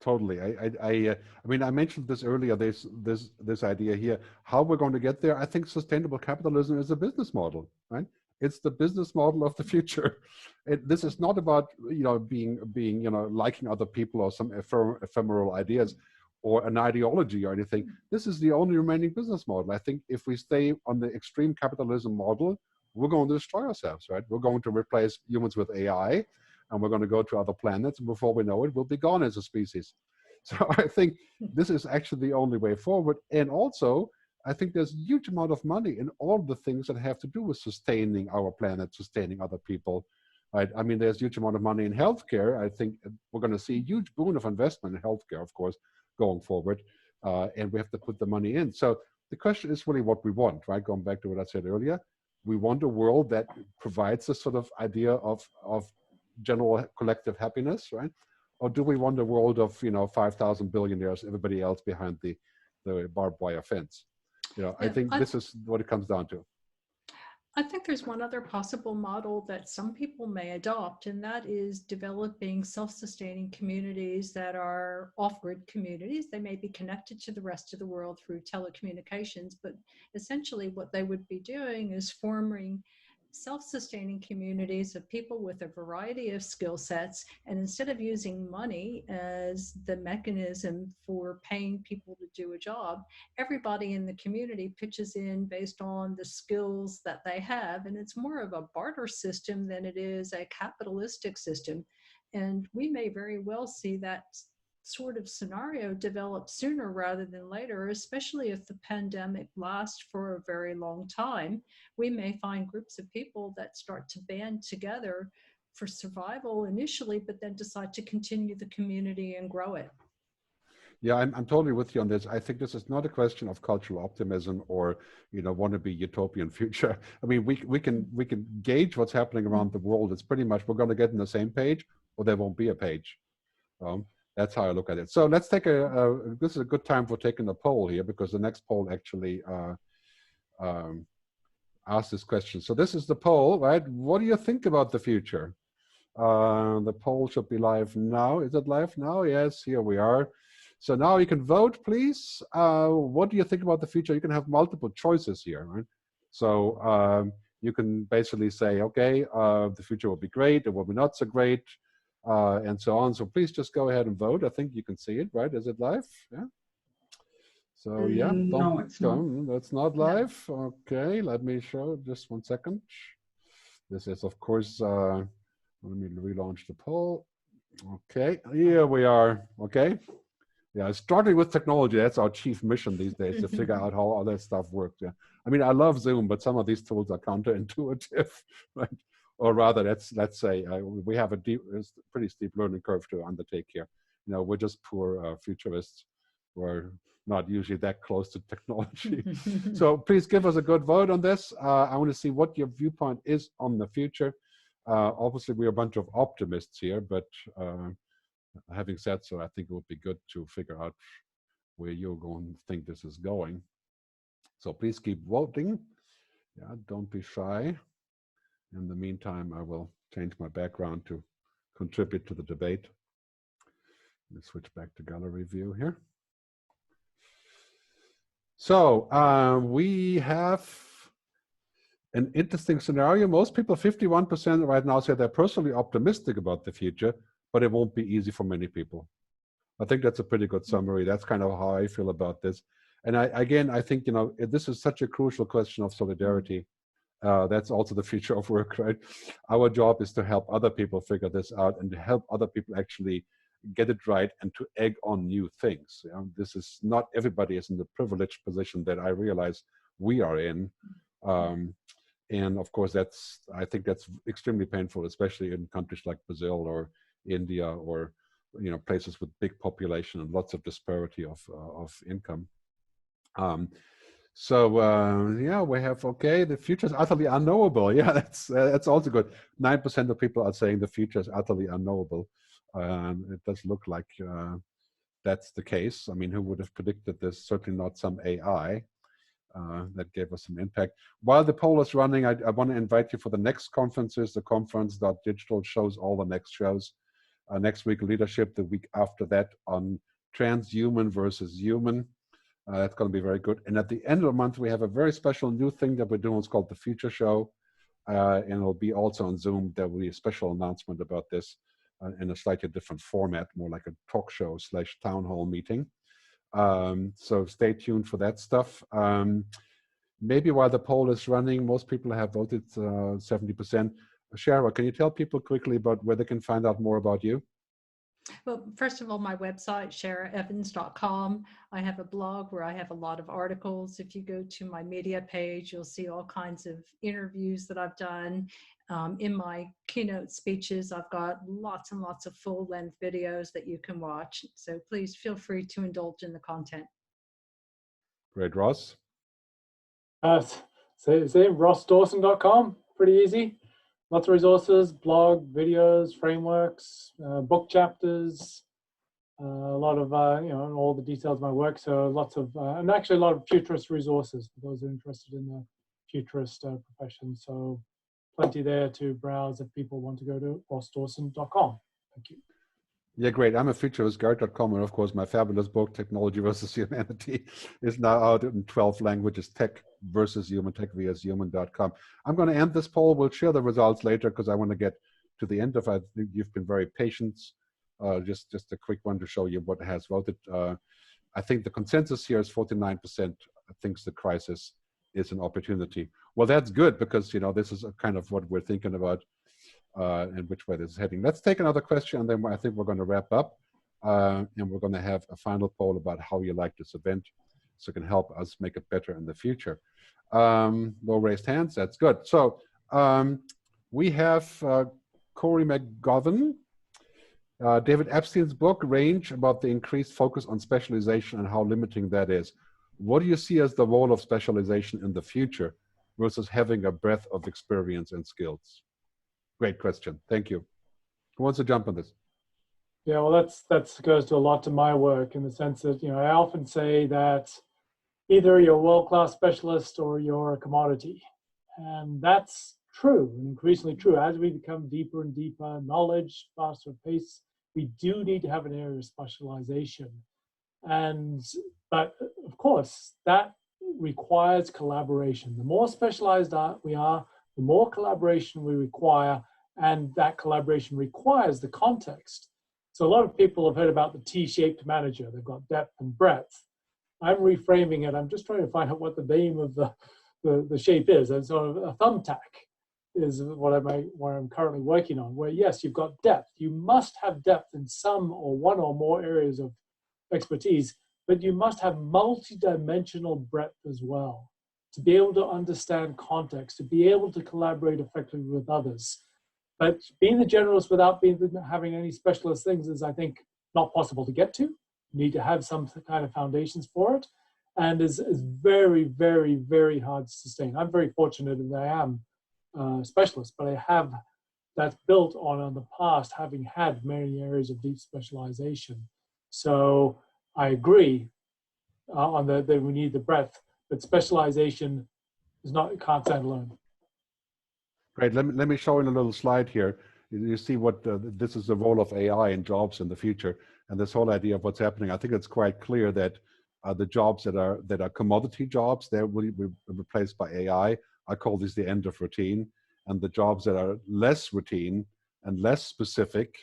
Totally. I mean, I mentioned this earlier, this idea here, how we're going to get there. I think sustainable capitalism is a business model, right? It's the business model of the future. This is not about, you know, being, you know, liking other people or some ephemeral ideas or an ideology or anything. This is the only remaining business model. I think if we stay on the extreme capitalism model, we're going to destroy ourselves, right? We're going to replace humans with AI, and we're going to go to other planets, and before we know it, we'll be gone as a species. So I think this is actually the only way forward. And also, I think there's a huge amount of money in all the things that have to do with sustaining our planet, sustaining other people. right? I mean, there's a huge amount of money in healthcare. I think we're going to see a huge boon of investment in healthcare, of course, going forward, and we have to put the money in. So the question is really what we want, right? Going back to what I said earlier, we want a world that provides a sort of idea of general collective happiness, right? Or do we want a world of 5,000 billionaires, everybody else behind the barbed wire fence? I think this is what it comes down to. I think there's one other possible model that some people may adopt, and that is developing self-sustaining communities that are off-grid communities. They may be connected to the rest of the world through telecommunications, but essentially what they would be doing is forming self-sustaining communities of people with a variety of skill sets, and instead of using money as the mechanism for paying people to do a job, everybody in the community pitches in based on the skills that they have, and it's more of a barter system than it is a capitalistic system. And we may very well see that sort of scenario develop sooner rather than later, especially if the pandemic lasts for a very long time. We may find groups of people that start to band together for survival initially, but then decide to continue the community and grow it. Yeah, I'm totally with you on this. I think this is not a question of cultural optimism or wannabe utopian future. I mean, we can gauge what's happening around the world. It's pretty much we're going to get on the same page, or there won't be a page. That's how I look at it. So let's take this is a good time for taking a poll here, because the next poll actually asks this question. So this is the poll, right? What do you think about the future? The poll should be live now. Is it live now? Yes, here we are. So now you can vote, please. What do you think about the future? You can have multiple choices here, right? So you can basically say, okay, the future will be great, it will be not so great, and so on. So please just go ahead and vote. I think you can see it, right? Is it live? Yeah. So yeah, no, it's not. That's not live. No. Okay, let me show just 1 second. This is, of course, let me relaunch the poll. Okay, here we are. Okay. Yeah, starting with technology, that's our chief mission these days, to figure out how all that stuff works. Yeah, I mean, I love Zoom, but some of these tools are counterintuitive, right? Or rather, let's say we have a pretty steep learning curve to undertake here. We're just poor futurists. We're not usually that close to technology. So please give us a good vote on this. I want to see what your viewpoint is on the future. Obviously, we're a bunch of optimists here, but having said so, I think it would be good to figure out where you're going to think this is going. So please keep voting. Yeah, don't be shy. In the meantime, I will change my background to contribute to the debate. Let me switch back to gallery view here. So we have an interesting scenario. Most people, 51% right now, say they're personally optimistic about the future, but it won't be easy for many people. I think that's a pretty good summary. That's kind of how I feel about this. And I think, this is such a crucial question of solidarity. That's also the future of work, right? Our job is to help other people figure this out and to help other people actually get it right and to egg on new things. This is not everybody is in the privileged position that I realize we are in. And of course, I think that's extremely painful, especially in countries like Brazil or India or places with big population and lots of disparity of income. Yeah, we have, okay, the future is utterly unknowable. Yeah, that's also good. 9% of people are saying the future is utterly unknowable. It does look like that's the case. I mean, who would have predicted this? Certainly not some AI that gave us some impact. While the poll is running, I want to invite you for the next conferences. The conference.digital shows all the next shows. Next week, leadership. The week after that on transhuman versus human. That's going to be very good. And at the end of the month, we have a very special new thing that we're doing. It's called the Future Show. And it'll be also on Zoom. There will be a special announcement about this in a slightly different format, more like a talk show / town hall meeting. So stay tuned for that stuff. Maybe while the poll is running, most people have voted 70%. Shara, can you tell people quickly about where they can find out more about you? Well, first of all, my website, sharaevans.com. I have a blog where I have a lot of articles. If you go to my media page, you'll see all kinds of interviews that I've done. In my keynote speeches, I've got lots and lots of full-length videos that you can watch. So please feel free to indulge in the content. Great, Ross. Same, rossdawson.com, pretty easy. Lots of resources, blog, videos, frameworks, book chapters, a lot of, all the details of my work. So lots of, and actually a lot of futurist resources for those who are interested in the futurist profession. So plenty there to browse if people want to go to rossdawson.com. Thank you. Yeah, great. I'm a futurist, Gerd.com, and of course my fabulous book, Technology versus Humanity, is now out in 12 languages, Tech versus Human, Tech vs Human.com. I'm going to end this poll. We'll share the results later because I want to get to the end of it. You've been very patient. Just a quick one to show you what has voted. I think the consensus here is 49% thinks the crisis is an opportunity. Well, that's good because, this is kind of what we're thinking about. And which way this is heading. Let's take another question, and then I think we're going to wrap up. And we're going to have a final poll about how you like this event, so it can help us make it better in the future. No raised hands, that's good. So we have Corey McGovern, David Epstein's book, Range, about the increased focus on specialization and how limiting that is. What do you see as the role of specialization in the future versus having a breadth of experience and skills? Great question. Thank you. Who wants to jump on this? Yeah, well, that goes to a lot to my work in the sense that, I often say that either you're a world-class specialist or you're a commodity. And that's true, and increasingly true. As we become deeper and deeper knowledge, faster pace, we do need to have an area of specialization. But of course, that requires collaboration. The more specialized we are, the more collaboration we require, and that collaboration requires the context. So a lot of people have heard about the T-shaped manager. They've got depth and breadth. I'm reframing it. I'm just trying to find out what the name of the shape is. And so a thumbtack is what I'm currently working on, where yes, you've got depth. You must have depth in some or one or more areas of expertise, but you must have multi-dimensional breadth as well, to be able to understand context, to be able to collaborate effectively with others. But being the generalist without having any specialist things is, I think, not possible to get to. You need to have some kind of foundations for it, and is very, very, very hard to sustain. I'm very fortunate that I am a specialist, but I have that's built on the past, having had many areas of deep specialization. So I agree on that we need the breadth, but specialization is not, it can't stand alone. Great. Let me show in a little slide here. You see what this is the role of AI in jobs in the future, and this whole idea of what's happening. I think it's quite clear that the jobs that are commodity jobs, they will be replaced by AI. I call this the end of routine. And the jobs that are less routine and less specific,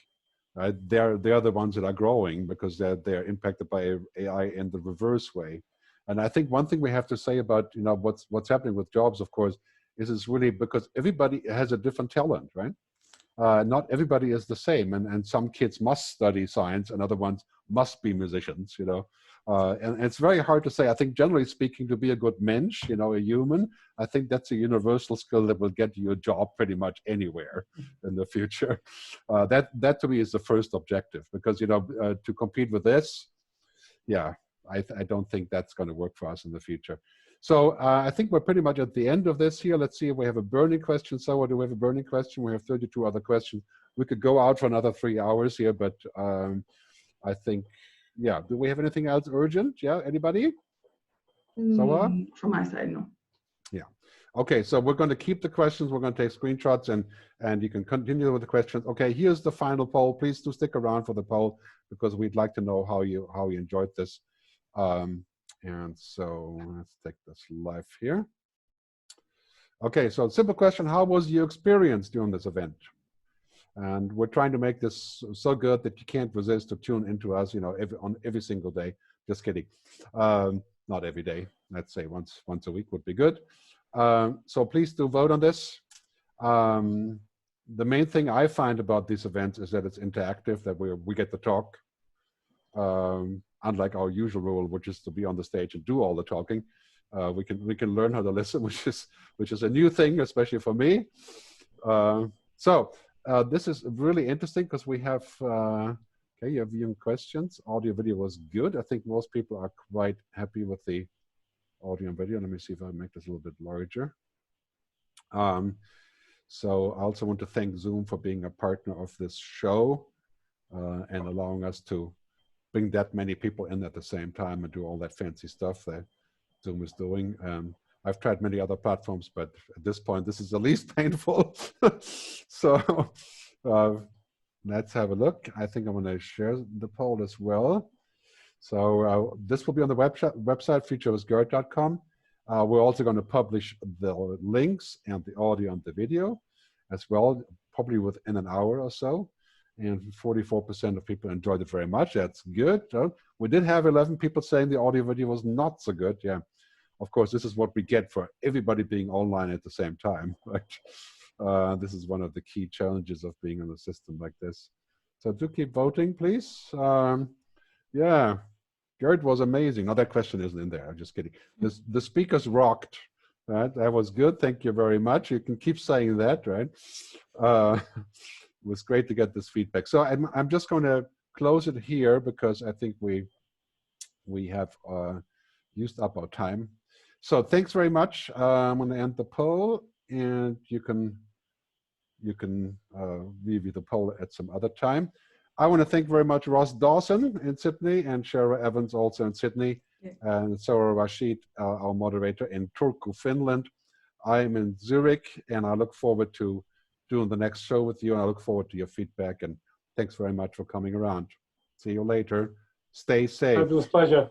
right? They're the ones that are growing because they're impacted by AI in the reverse way. And I think one thing we have to say about what's happening with jobs, of course, is it's really because everybody has a different talent, right? Not everybody is the same, and some kids must study science, and other ones must be musicians, and it's very hard to say. I think generally speaking, to be a good mensch, a human, I think that's a universal skill that will get you a job pretty much anywhere in the future. That to me is the first objective, because to compete with this, yeah, I don't think that's going to work for us in the future. So I think we're pretty much at the end of this here. Let's see if we have a burning question. So do we have a burning question? We have 32 other questions. We could go out for another 3 hours here, but I think, yeah. Do we have anything else urgent? Yeah, anybody? From my side, no. Yeah. Okay, so we're going to keep the questions. We're going to take screenshots, and you can continue with the questions. Okay, here's the final poll. Please do stick around for the poll, because we'd like to know how you enjoyed this. And so let's take this live here. Okay, so simple question: how was your experience during this event? And we're trying to make this so good that you can't resist to tune into us, on every single day. Just kidding. Not every day. Let's say once a week would be good. So please do vote on this. the main thing I find about these events is that it's interactive, that we get to talk. Unlike our usual role, which is to be on the stage and do all the talking, we can learn how to listen, which is a new thing, especially for me. So this is really interesting because we have okay, you have viewing questions. Audio video was good. I think most people are quite happy with the audio and video. Let me see if I make this a little bit larger. So I also want to thank Zoom for being a partner of this show and allowing us to bring that many people in at the same time and do all that fancy stuff that Zoom is doing. I've tried many other platforms, but at this point, this is the least painful. So let's have a look. I think I'm going to share the poll as well. So this will be on the website, futurewithgerd.com. We're also going to publish the links and the audio and the video as well, probably within an hour or so. And 44% of people enjoyed it very much. That's good. We did have 11 people saying the audio video was not so good. Yeah, of course, this is what we get for everybody being online at the same time. Right? This is one of the key challenges of being on a system like this. So do keep voting, please. Yeah, Gerd was amazing. No, that question isn't in there. I'm just kidding. The speakers rocked. Right? That was good. Thank you very much. You can keep saying that, right? It was great to get this feedback. So I'm just going to close it here because I think we have used up our time. So thanks very much. I'm going to end the poll, and you can review the poll at some other time. I want to thank very much Ross Dawson in Sydney and Shara Evans also in Sydney, and Sarah Rashid, our moderator, in Turku, Finland. I'm in Zurich, and I look forward to doing the next show with you, and I look forward to your feedback, and thanks very much for coming around. See you later. Stay safe. Fabulous pleasure.